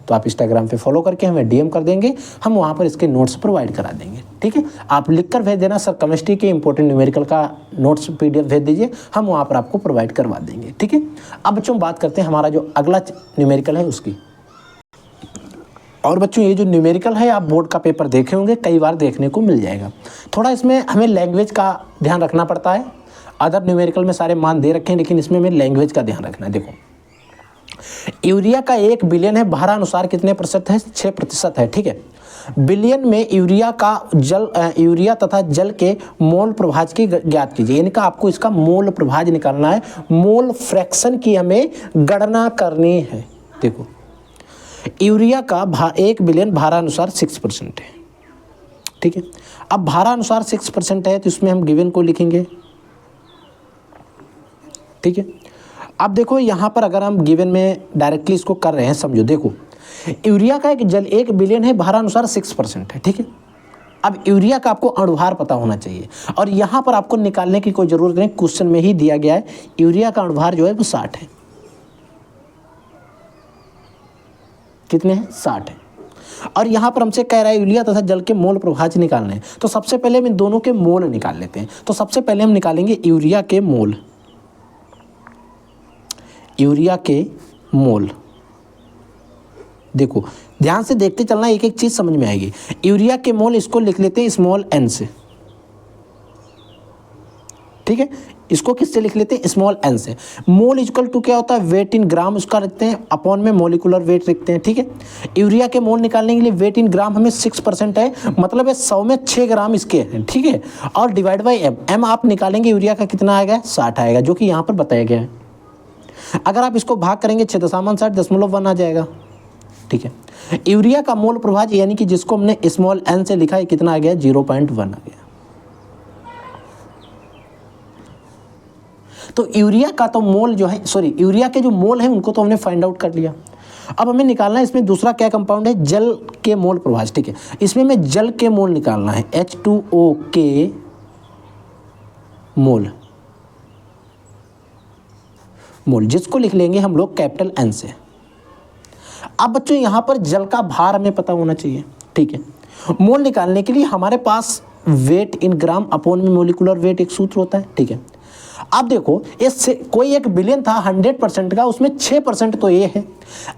तो आप इंस्टाग्राम पे फॉलो करके हमें DM कर देंगे, हम वहाँ पर इसके नोट्स प्रोवाइड करा देंगे। ठीक है, आप लिख कर भेज देना, सर केमिस्ट्री के इंपॉर्टेंट न्यूमेरिकल का नोट्स PDF भेज दीजिए, हम वहाँ पर आपको प्रोवाइड करवा देंगे। ठीक है, अब बच्चों बात करते हैं हमारा जो अगला न्यूमेरिकल है उसकी। और बच्चों ये जो न्यूमेरिकल है, आप बोर्ड का पेपर देखे होंगे, कई बार देखने को मिल जाएगा। थोड़ा इसमें हमें लैंग्वेज का ध्यान रखना पड़ता है। अदर न्यूमेरिकल में सारे मान दे रखे हैं, लेकिन इसमें हमें लैंग्वेज का ध्यान रखना है। देखो यूरिया का 1 बिलियन है, भारा अनुसार कितने प्रतिशत है, 6% है। ठीक है, बिलियन में यूरिया तथा जल के मोल प्रभाज की ज्ञात कीजिए। इनका आपको इसका मोल प्रभाज निकालना है, मोल फ्रैक्शन की हमें गणना करनी है। देखो यूरिया का 1 बिलियन भारा अनुसार 6% है। ठीक है, अब भारा अनुसार 6% है तो इसमें हम गिवन को लिखेंगे। ठीक है, अब देखो यहाँ पर अगर हम गिवन में डायरेक्टली इसको कर रहे हैं, समझो देखो यूरिया का 1 बिलियन है, भारा अनुसार 6% है। ठीक है, अब यूरिया का आपको अणुभार पता होना चाहिए और यहाँ पर आपको निकालने की कोई ज़रूरत नहीं, क्वेश्चन में ही दिया गया है यूरिया का अणुभार जो है वो 60 है। कितने हैं, 60 है। और यहाँ पर हमसे कह रहा है यूरिया तथा जल के मोल प्रभाज निकालने हैं, तो सबसे पहले हम इन दोनों के मोल निकाल लेते हैं। तो सबसे पहले हम निकालेंगे यूरिया के मोल, यूरिया के मोल। देखो ध्यान से देखते चलना, एक एक चीज समझ में आएगी। यूरिया के मोल इसको लिख लेते हैं स्मॉल n से। ठीक है, इसको किससे लिख लेते हैं, स्मॉल n से। मोल इक्वल टू क्या होता है, वेट इन ग्राम उसका रखते हैं, अपॉन में मोलिकुलर वेट रखते हैं। ठीक है, यूरिया के मोल निकालने के लिए वेट इन ग्राम हमें 6% है, मतलब है 100 में 6 ग्राम इसके हैं। ठीक है, और डिवाइड बाई m आप निकालेंगे यूरिया का कितना आएगा, 60 आएगा, जो कि यहाँ पर बताया गया है। अगर आप इसको भाग करेंगे 6.60.1 आ जाएगा। ठीक है, यूरिया का मोल प्रभाज यानी कि जिसको हमने स्मॉल n से लिखा है, कितना आ गया, 0.1 आ गया। तो यूरिया का तो मोल जो है, यूरिया के जो मोल हैं उनको तो हमने फाइंड आउट कर लिया। अब हमें निकालना है इसमें दूसरा क्या कंपाउंड है, जल के मोल प्रभाज। ठीक है, इसमें हमें जल के मोल निकालना है, H2O के मोल, जिसको लिख लेंगे हम लोग कैपिटल N से। अब बच्चों यहाँ पर जल का भार हमें पता होना चाहिए, ठीक है। मोल निकालने के लिए हमारे पास वेट इन ग्राम अपॉन में मोलिकुलर वेट एक सूत्र होता है, ठीक है। अब देखो इससे कोई एक बिलियन था 100% का, उसमें 6% तो ये है।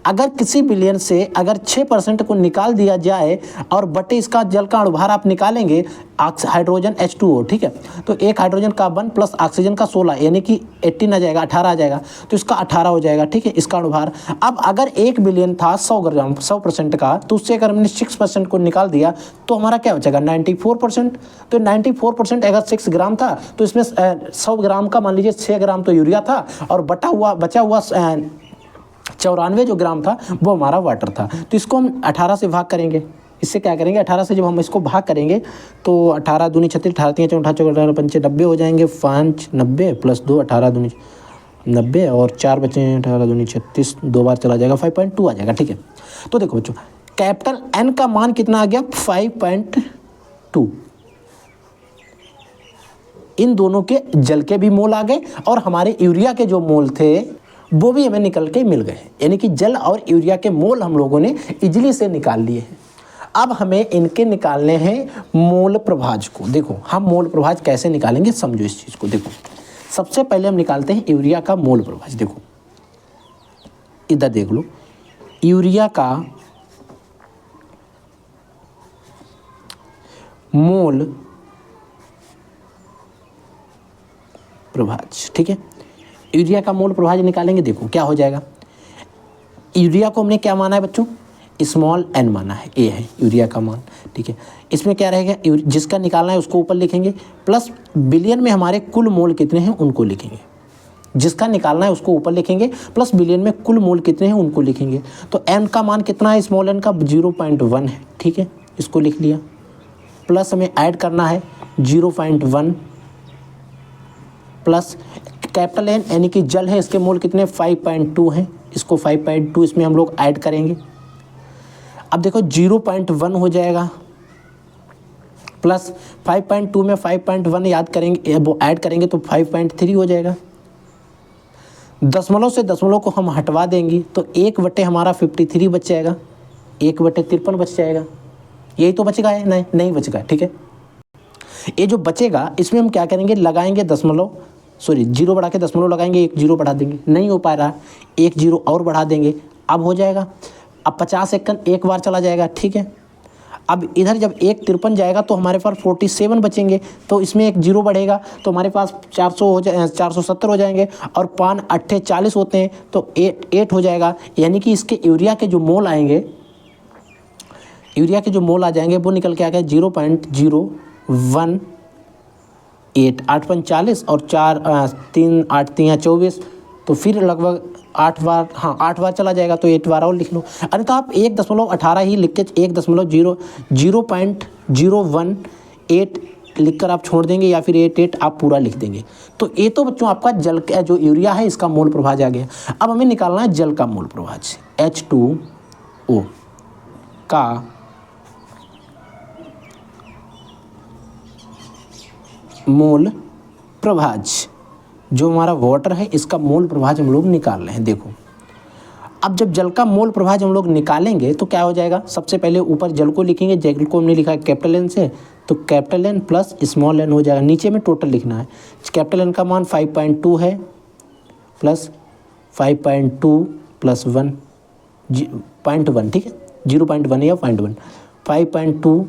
अगर किसी बिलियन से अगर 6% को निकाल दिया जाए और बटे इसका जल का अणुभार आप निकालेंगे हाइड्रोजन H2O, ठीक है। तो एक हाइड्रोजन कार्बन प्लस ऑक्सीजन का 16 यानी कि 18 आ जाएगा, 18 आ जाएगा, तो इसका 18 हो जाएगा, ठीक है, इसका अणुभार। अब अगर 1 बिलियन था 100 ग्राम 100% का, तो उससे अगर हमने 6% को निकाल दिया तो हमारा क्या बचेगा 94%। तो 94% अगर 6 ग्राम था तो इसमें 100 ग्राम का मान लीजिए 6 ग्राम तो यूरिया था और बचा हुआ 94 जो ग्राम था वो हमारा वाटर था। तो इसको हम 18 से भाग करेंगे। इससे क्या करेंगे 18 से जब हम इसको भाग करेंगे तो 18 दूनी 36, 18 तीन 48, 18 पंचे 90 हो जाएंगे, 5 90 प्लस 2 18 दूनी 90 और 4 बचे 18 दूनी 36, 2 बार चला जाएगा 5.2 आ जाएगा, ठीक है। तो देखो बच्चों कैपिटल N का मान कितना आ गया 5.2। इन दोनों के जल के भी मोल आ गए और हमारे यूरिया के जो मोल थे वो भी हमें निकल के मिल गए, यानी कि जल और यूरिया के मोल हम लोगों ने इजीली से निकाल लिए हैं। अब हमें इनके निकालने हैं मोल प्रभाज को। देखो हम मोल प्रभाज कैसे निकालेंगे समझो इस चीज़ को। देखो सबसे पहले हम निकालते हैं यूरिया का मोल प्रभाज। देखो इधर देख लो, यूरिया का मोल प्रभाज, ठीक है। यूरिया का मोल प्रभाज निकालेंगे। देखो क्या हो जाएगा, यूरिया को हमने क्या माना है बच्चों स्मॉल n माना है, ए है यूरिया का मान, ठीक है। इसमें क्या रहेगा जिसका निकालना है उसको ऊपर लिखेंगे, प्लस बिलियन में हमारे कुल मोल कितने हैं उनको लिखेंगे। जिसका निकालना है उसको ऊपर लिखेंगे, प्लस बिलियन में कुल मोल कितने हैं उनको लिखेंगे। तो n का मान कितना है स्मॉल n का 0.1 है, ठीक है, इसको लिख लिया। प्लस हमें ऐड करना है 0.1 प्लस कैपिटल N यानी कि जल है इसके मोल कितने 5.2 हैं, इसको 5.2 इसमें हम लोग ऐड करेंगे। अब देखो 0.1 हो जाएगा प्लस 5.2 में 5.1 याद करेंगे वो ऐड करेंगे तो 5.3 हो जाएगा। दशमलव से दशमलव को हम हटवा देंगे तो 1 बटे हमारा 53 बच जाएगा, 1 बटे 53 बच जाएगा। यही तो बचेगा है, नहीं बचेगा, ठीक है। ये जो बचेगा इसमें हम क्या करेंगे लगाएंगे दशमलव, सॉरी 0 बढ़ा के दशमलव लगाएंगे, 1 0 बढ़ा देंगे, नहीं हो पा रहा 1 0 और बढ़ा देंगे, अब हो जाएगा। अब 50 सेकंड एक बार चला जाएगा, ठीक है। अब इधर जब 1 53 जाएगा तो हमारे पास 47 बचेंगे, तो इसमें 1 0 बढ़ेगा तो हमारे पास 400 हो जाए 470 हो जाएंगे और 5 8 40 होते हैं तो 8 हो जाएगा। यानी कि इसके यूरिया के जो मोल आएंगे, यूरिया के जो मोल आ जाएंगे वो निकल के आ गए 0.018, 8 5 40 और 4 3 8 3 24, तो फिर लगभग 8 बार, हाँ 8 बार चला जाएगा तो 8 बार और लिख लो। अरे तो आप 1.18 ही लिख के 0.018 लिख कर आप छोड़ देंगे या फिर 88 आप पूरा लिख देंगे। तो ये तो बच्चों आपका जल का जो यूरिया है इसका मोल प्रभाज आ गया। अब हमें निकालना है जल का मोल प्रभाज, H2O का मोल प्रभाज, जो हमारा वाटर है इसका मोल प्रभाज हम लोग निकाल रहे हैं। देखो अब जब जल का मोल प्रभाज हम लोग निकालेंगे तो क्या हो जाएगा, सबसे पहले ऊपर जल को लिखेंगे, जल को हमने लिखा है कैपिटल N से, तो capital N plus small n हो जाएगा। नीचे में टोटल लिखना है, कैपिटल N का मान 5.2 है प्लस 5.2 प्लस 1 0.1, ठीक है, 0.1 या 0.1, 5.2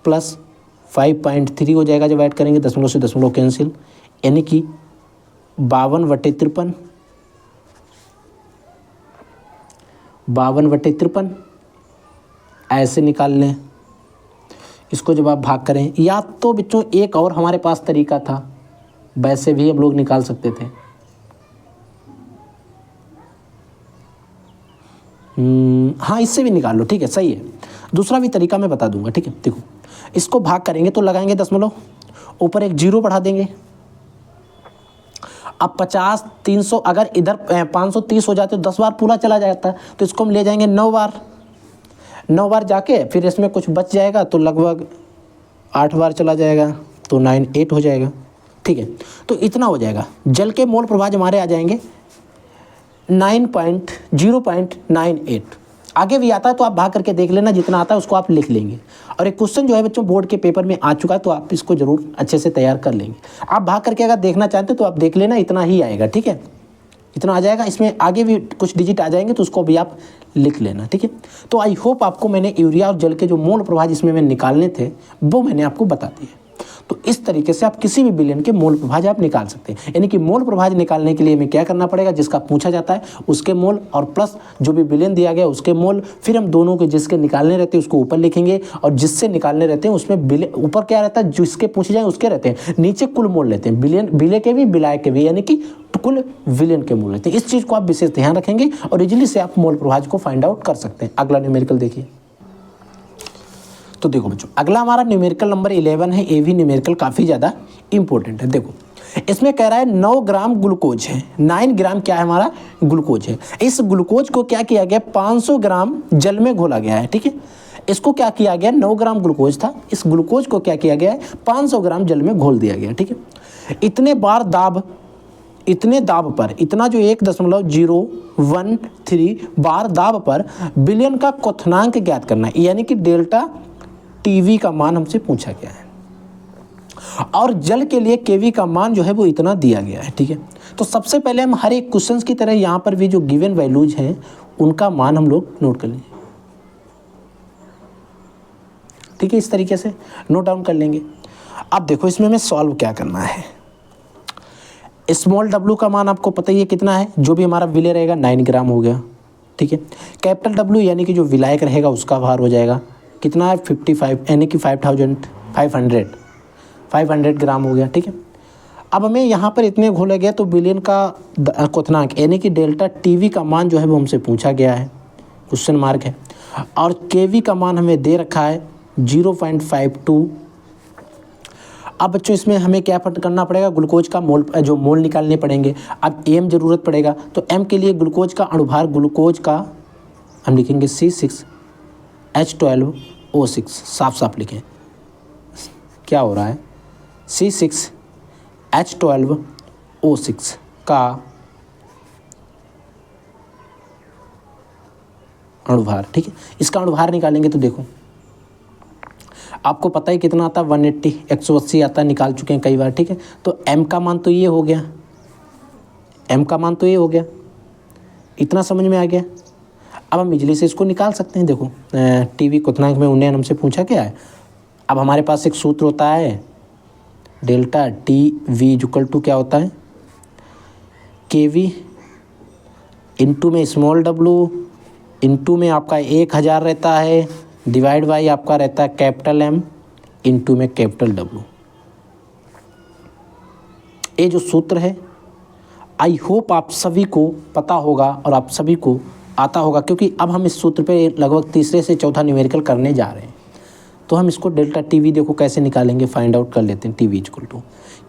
प्लस 5.3 हो जाएगा। जब ऐड करेंगे दशमलव से दशमलव कैंसिल, यानी कि 52/53, 52/53 ऐसे निकाल लें। इसको जब आप भाग करें, या तो बच्चों एक और हमारे पास तरीका था, वैसे भी हम लोग निकाल सकते थे। हाँ इससे भी निकाल लो, ठीक है, सही है। दूसरा भी तरीका मैं बता दूंगा, ठीक है। देखो इसको भाग करेंगे तो लगाएंगे दशमलव, ऊपर 1 0 बढ़ा देंगे। अब 50 300 अगर इधर 530 हो जाते तो 10 बार पूरा चला जाता, तो इसको हम ले जाएंगे 9 बार, 9 बार जाके फिर इसमें कुछ बच जाएगा तो लगभग 8 बार चला जाएगा तो 9 8 हो जाएगा, ठीक है। तो इतना हो जाएगा। जल के मोल प्रभाज हमारे आ जाएंगे 0.98। आगे भी आता है तो आप भाग करके देख लेना, जितना आता है उसको आप लिख लेंगे। और एक क्वेश्चन जो है बच्चों बोर्ड के पेपर में आ चुका है, तो आप इसको जरूर अच्छे से तैयार कर लेंगे। आप भाग करके अगर देखना चाहते हो तो आप देख लेना, इतना ही आएगा, ठीक है, इतना आ जाएगा। इसमें आगे भी कुछ डिजिट आ जाएंगे तो उसको भी आप लिख लेना, ठीक है। तो आई होप आपको मैंने यूरिया और जल के जो मोल प्रवाह जिसमें मैं निकालने थे वो मैंने आपको बता दिए। तो इस तरीके से आप किसी भी विलेन के मोल प्रभाज आप निकाल सकते हैं। यानी कि मोल प्रभाज निकालने के लिए हमें क्या करना पड़ेगा, जिसका पूछा जाता है उसके मोल और प्लस जो भी विलेन दिया गया उसके मोल, फिर हम दोनों के जिसके निकालने रहते हैं उसको ऊपर लिखेंगे, और जिससे निकालने रहते हैं उसमें ऊपर क्या रहता है, जिसके पूछे जाए उसके रहते हैं, नीचे कुल मोल लेते हैं, विले के भी विलाय के भी, यानी कि कुल विलेन के मोल लेते हैं। इस चीज़ को आप विशेष ध्यान रखेंगे और इजिली से आप मोल प्रभाज को फाइंड आउट कर सकते हैं। अगला न्यूमेरिकल देखिए। तो देखो बच्चों, अगला हमारा न्यूमेरिकल नंबर 11 है। ये भी न्यूमेरिकल काफ़ी ज़्यादा इंपॉर्टेंट है। देखो इसमें कह रहा है 9 ग्राम ग्लूकोज है, 9 ग्राम क्या है हमारा ग्लूकोज है। इस ग्लूकोज को क्या किया गया, 500 ग्राम जल में घोला गया है, ठीक है। इसको क्या किया गया, 9 ग्राम ग्लूकोज था, इस ग्लूकोज को क्या किया गया है, 500 ग्राम जल में घोल दिया गया, ठीक है। इतने दाब पर, इतना जो 1.013 बार दाब पर विलेन का क्वथनांक ज्ञात करना है, यानी कि डेल्टा टीवी का मान हमसे पूछा गया है, और जल के लिए केवी का मान जो है वो इतना दिया गया है, ठीक है। तो सबसे पहले हम हर एक क्वेश्चंस की तरह यहाँ पर भी जो गिवन वैल्यूज हैं उनका मान हम लोग नोट कर लेंगे, ठीक है। इस तरीके से नोट डाउन कर लेंगे। अब देखो इसमें हमें सॉल्व क्या करना है। स्मॉल डब्ल्यू का मान आपको पता ही है कितना है, जो भी हमारा विले रहेगा 9 ग्राम हो गया, ठीक है। कैपिटल डब्ल्यू यानी कि जो विलायक रहेगा उसका भार हो जाएगा कितना है, 55, यानी कि 500 ग्राम हो गया, ठीक है। अब हमें यहाँ पर इतने घोला गया तो विलेन का क्वथनांक यानी कि डेल्टा टीवी का मान जो है वो हमसे पूछा गया है, क्वेश्चन मार्क है, और केवी का मान हमें दे रखा है 0.52। अब बच्चों इसमें हमें क्या करना पड़ेगा, ग्लूकोज का मोल निकालने पड़ेंगे। अब एम ज़रूरत पड़ेगा, तो एम के लिए ग्लूकोज का अणुभार, ग्लूकोज का हम लिखेंगे C6H12O6, साफ साफ लिखें क्या हो रहा है, C6H12O6 का अणुभार, ठीक है। इसका अणुभार निकालेंगे तो देखो आपको पता ही कितना आता है, 180 180 आता है, निकाल चुके हैं कई बार, ठीक है। तो m का मान तो ये हो गया, m का मान तो ये हो गया, इतना समझ में आ गया। अब हम इजली से इसको निकाल सकते हैं। देखो टीवी क्वथनांक में उन्हें हमसे पूछा क्या है। अब हमारे पास एक सूत्र होता है delta T V equal to क्या होता है, के वी इंटू में स्मॉल डब्लू इंटू में आपका 1000 रहता है, डिवाइड बाई आपका रहता है कैपिटल एम इंटू में कैपिटल डब्लू। ये जो सूत्र है आई होप आप सभी को पता होगा और आप सभी को आता होगा, क्योंकि अब हम इस सूत्र पे लगभग तीसरे से चौथा न्यूमेरिकल करने जा रहे हैं। तो हम इसको डेल्टा टीवी देखो कैसे निकालेंगे, फाइंड आउट कर लेते हैं। टीवी इक्वल टू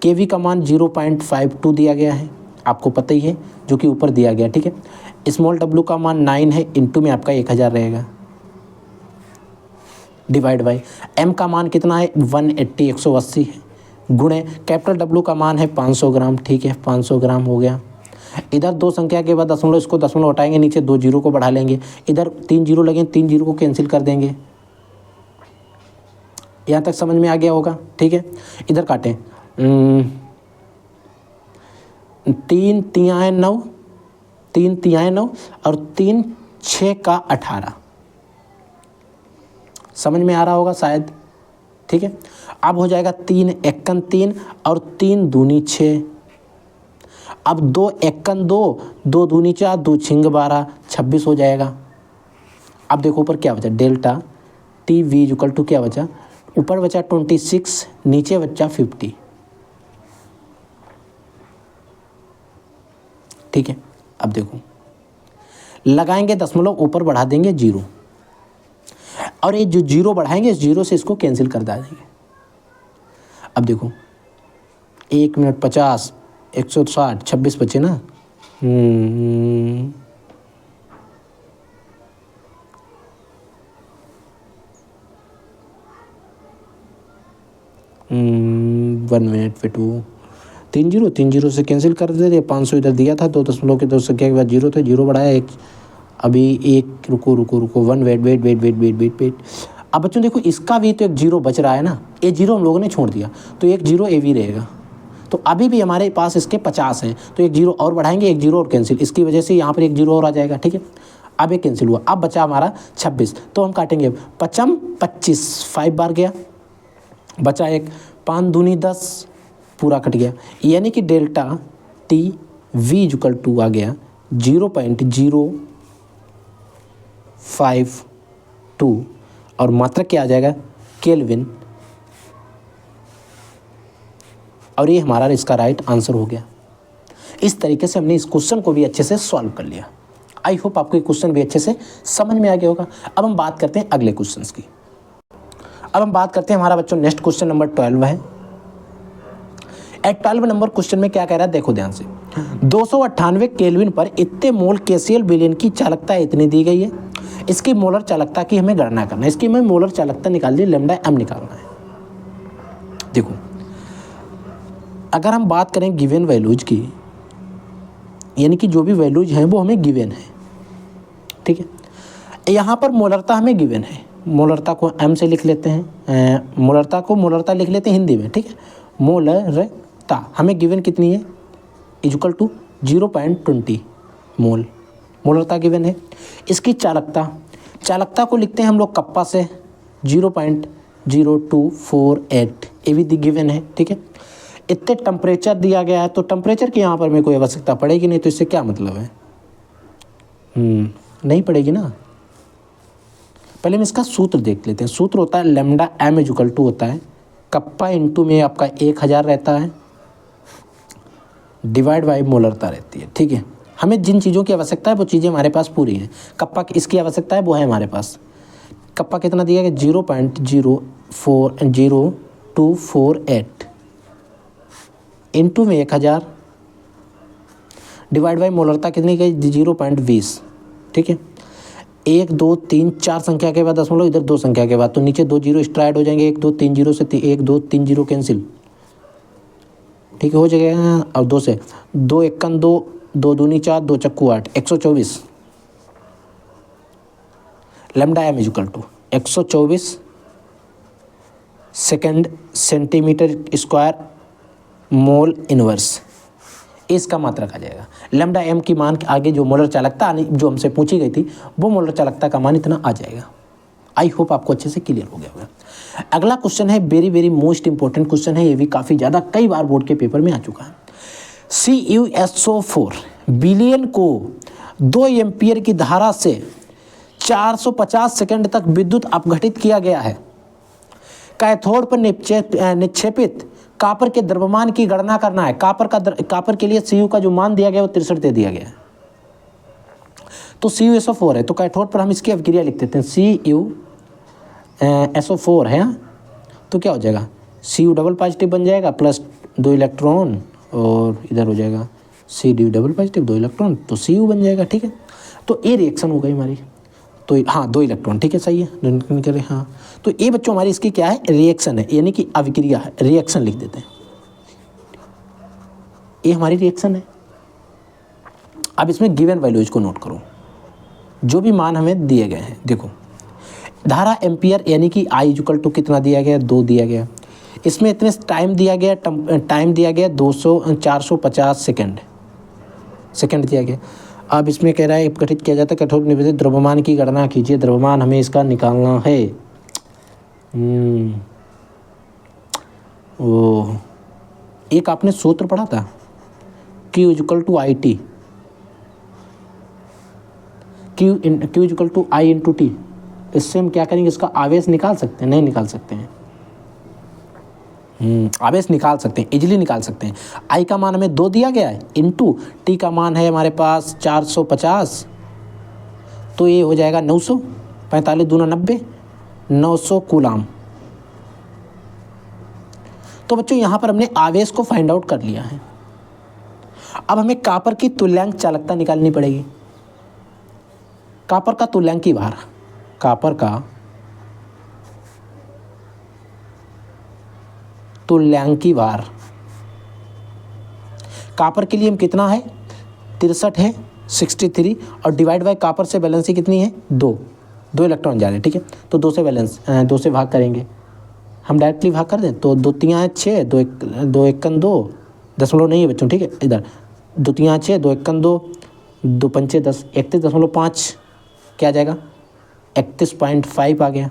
केवी का मान 0.52 दिया गया है, आपको पता ही है, जो कि ऊपर दिया गया, ठीक है। स्मॉल डब्लू का मान 9 है, इंटू में आपका 1000 रहेगा, डिवाइड बाई एम का मान कितना है 180 180 है, गुणे कैपिटल डब्लू का मान है 500 ग्राम, ठीक है। 500 ग्राम हो गया। इधर दो संख्या के बाद दशमलव, इसको दशमलव हटाएंगे, नीचे 2 जीरो को बढ़ा लेंगे, इधर 3 जीरो लगे, 3 जीरो को कैंसिल कर देंगे। यहाँ तक समझ में आ गया होगा, ठीक है। इधर काटें 3 तिहाई 9, 3 तिहाई 9 और 3 6 का 18, समझ में आ रहा होगा शायद, ठीक है। अब हो जाएगा 3 एकन 3 और 3 दूनी 6। अब 2 एकन 2, 2 दूनी 4, 2 छिंग 12, 26 हो जाएगा। अब देखो ऊपर क्या बचा, delta T V equal to क्या बचा, ऊपर बचा 26, नीचे बचा 50, ठीक है। अब देखो लगाएंगे दशमलव, ऊपर बढ़ा देंगे 0, और ये जो 0 बढ़ाएंगे इस 0 से इसको कैंसिल कर देंगे। अब देखो 1 मिनट 50 160 26 बचे ना, 1 मिनट पे 2 3 जीरो से कैंसिल कर दे। 500 इधर दिया था, 2 दशमलव के 2 संख्या के बाद 0 थे, 0 बढ़ाया 1, अभी एक रुको 1 वेट। अब बच्चों देखो इसका भी तो एक जीरो बच रहा है ना, ये जीरो हम लोगों ने छोड़ दिया तो एक जीरो ए भी रहेगा। तो अभी भी हमारे पास इसके 50 हैं, तो एक जीरो और बढ़ाएंगे, एक जीरो और कैंसिल, इसकी वजह से यहाँ पर एक जीरो और आ जाएगा। ठीक है, अब एक कैंसिल हुआ, अब बचा हमारा 26, तो हम काटेंगे 5 25, 5 बार गया, बचा एक 5 दूनी 10, पूरा कट गया, यानी कि delta T V equal to आ गया 0.05 और मात्रक क्या आ जाएगा केल्विन, और ये हमारा इसका राइट आंसर हो गया। इस तरीके से हमने इस क्वेश्चन को भी अच्छे से सॉल्व कर लिया। आई होप आपको ये क्वेश्चन भी अच्छे से समझ में आ गया होगा। अब हम बात करते हैं अगले क्वेश्चंस की। अब हम बात करते हैं, हमारा बच्चों नेक्स्ट क्वेश्चन नंबर 12 है। एट 12 नंबर क्वेश्चन में क्या कह रहा है, देखो ध्यान से। 298 केल्विन पर इतने मोल केसीएल विलयन की चालकता इतनी दी गई है, इसकी मोलर चालकता की हमें गणना करना है। इसकी हमें मोलर चालकता निकाल दी, लैम्डा एम निकालना है। देखो अगर हम बात करें गिवन वैल्यूज की, यानी कि जो भी वैल्यूज हैं वो हमें गिवन है, ठीक है। यहाँ पर मोलरता हमें गिवन है, मोलरता को एम से लिख लेते हैं, मोलरता लिख लेते हैं हिंदी में, ठीक है। मोलरता हमें गिवन कितनी है, इक्वल टू 0.20 मोल, मोलरता गिवन है। इसकी चालकता को लिखते हैं हम लोग कप्पा से 0.0248, ये भी गिवन है, ठीक है। इतने टेम्परेचर दिया गया है, तो टेम्परेचर की यहाँ पर मेरे को आवश्यकता पड़ेगी नहीं, तो इससे क्या मतलब है, नहीं पड़ेगी ना। पहले हम इसका सूत्र देख लेते हैं। सूत्र होता है लैम्डा एम इक्वल टू होता है कप्पा इंटू में आपका 1000 रहता है, डिवाइड बाई मोलरता रहती है, ठीक है। हमें जिन चीज़ों की आवश्यकता है वो चीज़ें हमारे पास पूरी हैं। कप्पा की इसकी आवश्यकता है वो है हमारे पास। कप्पा कितना दिया गया 0.0248 इंटू में 1000 डिवाइड बाई मोलरता कितनी गई 0.20, ठीक है। 1 2 3 4 संख्या के बाद दशमलव, इधर 2 संख्या के बाद, तो नीचे 2 जीरो एक्स्ट्रा ऐड हो जाएंगे, 1 2 3 जीरो से 1 2 3 जीरो कैंसिल, ठीक है, हो जाएगा। अब 2 से 2 1 2 2 दूनी 4 2 चक्कू 8, 124 lambda M equal to 124 second centimetre square mole inverse, इसका मात्रक आ जाएगा। लैम्डा एम की मान के आगे जो मोलर चालकता जो हमसे पूछी गई थी वो मोलर चालकता का मान इतना आ जाएगा। आई होप आपको अच्छे से क्लियर हो गया होगा। अगला क्वेश्चन है very very most important question है, ये भी काफ़ी ज़्यादा कई बार बोर्ड के पेपर में आ चुका है। CuSO4 विलयन को 2 एम्पियर की धारा से 450 सेकंड तक विद्युत अपघटित किया गया है। कैथोड पर निक्षेपित कापर के द्रव्यमान की गणना करना है। कापर के लिए Cu का जो मान दिया गया वो 63 दे दिया गया है, तो CuSO4 है, तो कैथोड पर हम इसकी अभिक्रिया लिख देते हैं। CuSO4 है, तो क्या हो जाएगा Cu डबल पॉजिटिव बन जाएगा प्लस 2 इलेक्ट्रॉन, और इधर हो जाएगा CD डबल पॉजिटिव 2 इलेक्ट्रॉन, तो Cu बन जाएगा, ठीक है। तो ये रिएक्शन हो गई हमारी, तो हाँ 2 इलेक्ट्रॉन, ठीक है, सही है, करें हाँ। तो ये बच्चों हमारी इसकी क्या है, रिएक्शन है, यानी कि अभिक्रिया है, रिएक्शन लिख देते हैं, ये हमारी रिएक्शन है। अब इसमें गिवन वैल्यूज को नोट करो, जो भी मान हमें दिए गए हैं। देखो धारा एम्पियर यानी कि I इक्वल टू कितना दिया गया 2 दिया गया, इसमें इतने टाइम दिया गया 450 सेकंड दिया गया। अब इसमें कह रहा है अपघटित किया जाता है कैथोड निवेदित द्रव्यमान की गणना कीजिए, द्रव्यमान हमें इसका निकालना है। ओ एक आपने सूत्र पढ़ा था Q equal to IT, Q equal to I into T। इससे हम क्या करेंगे, इसका आवेश निकाल सकते हैं, नहीं निकाल सकते हैं, आवेश निकाल सकते हैं, इजीली निकाल सकते हैं। I का मान हमें 2 दिया गया है, इंटू T का मान है हमारे पास 450, तो ये हो जाएगा 900, 45 दूना 90, 900 कूलाम। तो बच्चों यहाँ पर हमने आवेश को फाइंड आउट कर लिया है। अब हमें कापर की तुल्यांक चालकता निकालनी पड़ेगी। कापर का तुल्यांकी भार, कापर का तुल्यांकी भार, कापर के लिए हम कितना है 63 है, 63 और डिवाइड बाय कॉपर से वैलेंसी कितनी है 2 इलेक्ट्रॉन जा रहे हैं, ठीक है। तो 2 से भाग करेंगे, हम डायरेक्टली भाग कर दें तो 2 3 6, 2 1 2 दशमलव नहीं है बच्चों, ठीक है। इधर 2 3 6, 2 1 2, 2 5 10, 31.5 क्या आ जाएगा 31.5 आ गया।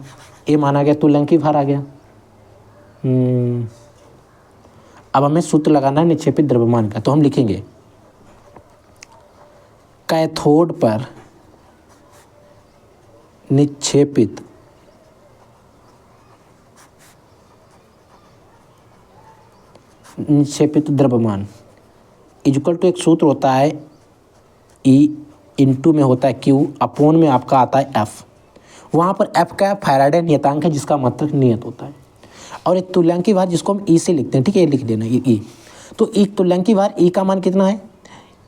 ये माना गया तुल्यंकी भार आ गया। अब हमें सूत्र लगाना है निक्षेपित द्रव्यमान का, तो हम लिखेंगे कैथोड पर निक्षेपित द्रव्यमान इक्वल टू एक सूत्र होता है E इंटू में होता है Q अपॉन में आपका आता है F। वहाँ पर F का फैराडे नियतांक है जिसका मात्रक नियत होता है, और एक तुल्यंकी भार जिसको हम E से लिखते हैं, ठीक है। ये लिख देना ये E। तो E तुल्यंकी भार E का मान कितना है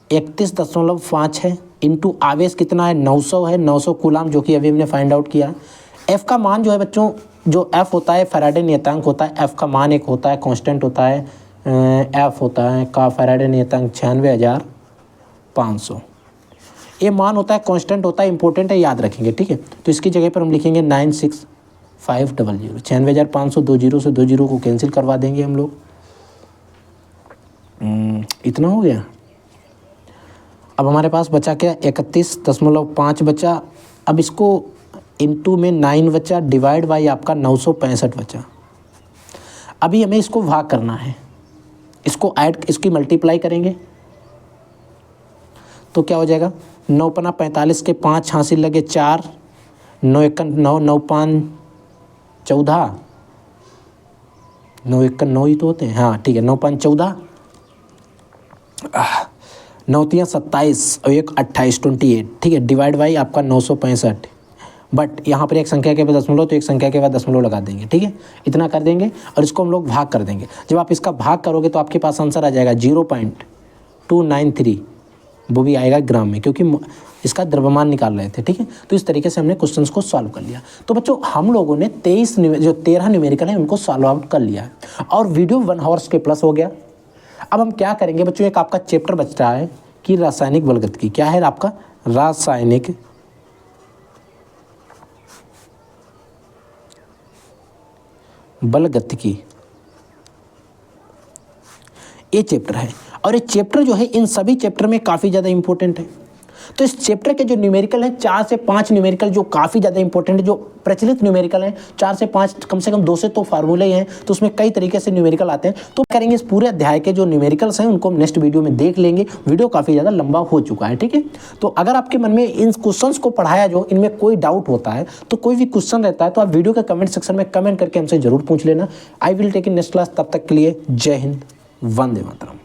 31.5 है, इंटू आवेश कितना है 900 है, 900 कूलाम जो कि अभी हमने फाइंड आउट किया। F का मान जो है बच्चों, जो F होता है फैराडे नियतांक होता है, F का मान एक होता है कांस्टेंट होता है, F होता है का फैराडे नियतांक 96,500। ये मान होता है कांस्टेंट होता है, इंपॉर्टेंट है, याद रखेंगे, ठीक है। तो इसकी जगह पर हम लिखेंगे 96500, 96,500, 2 0 से 2 0 को कैंसिल करवा देंगे हम लोग। इतना हो गया। अब हमारे पास बचा क्या 31.5 बचा। अब इसको इंटू में 9 बचा, डिवाइड बाई आपका 965 बचा। अभी हमें इसको भाग करना है, इसको ऐड, इसकी मल्टीप्लाई करेंगे तो क्या हो जाएगा 9 पना 45 के 5 हासिल लगे 4, 9 1 9, 9 5 14, 9 1 9 ही तो होते हैं, हाँ ठीक है। 9 5 14, 9 3 27 और 1 28, 28, ठीक है। डिवाइड बाई आपका 965, बट यहाँ पर एक संख्या के बाद दशमलव तो एक संख्या के बाद दशमलव लगा देंगे, ठीक है। इतना कर देंगे और इसको हम लोग भाग कर देंगे। जब आप इसका भाग करोगे तो आपके पास आंसर आ जाएगा 0.293, वो भी आएगा ग्राम में, क्योंकि इसका द्रव्यमान निकाल रहे थे, ठीक है। तो इस तरीके से हमने क्वेश्चंस को सॉल्व कर लिया। तो बच्चों हम लोगों ने 13 न्यूमेरिकल है उनको सॉल्व आउट कर लिया और वीडियो 1 आवर्स के प्लस हो गया। अब हम क्या करेंगे बच्चों, एक आपका चैप्टर बच रहा है कि रासायनिक बलगतिकी, क्या है आपका रासायनिक बलगतिकी, ये चैप्टर है। और ये चैप्टर जो है इन सभी चैप्टर में काफ़ी ज़्यादा इंपॉर्टेंट है। तो इस चैप्टर के जो न्यूमेरिकल है 4 से 5 न्यूमेरिकल जो काफ़ी ज़्यादा इंपॉर्टेंट है, जो प्रचलित न्यूमेरिकल हैं 4 से 5, कम से कम 2 से तो फार्मूले हैं, तो उसमें कई तरीके से न्यूमेरिकल आते हैं। तो करेंगे इस पूरे अध्याय के जो न्यूमेरिकल्स हैं उनको हम नेक्स्ट वीडियो में देख लेंगे। वीडियो काफ़ी ज़्यादा लंबा हो चुका है, ठीक है। तो अगर आपके मन में इन क्वेश्चंस को पढ़ाया जो इनमें कोई डाउट होता है, तो कोई भी क्वेश्चन रहता है तो आप वीडियो के कमेंट सेक्शन में कमेंट करके हमसे जरूर पूछ लेना। I will take in next class. तब तक के लिए जय हिंद, वंदे मातरम।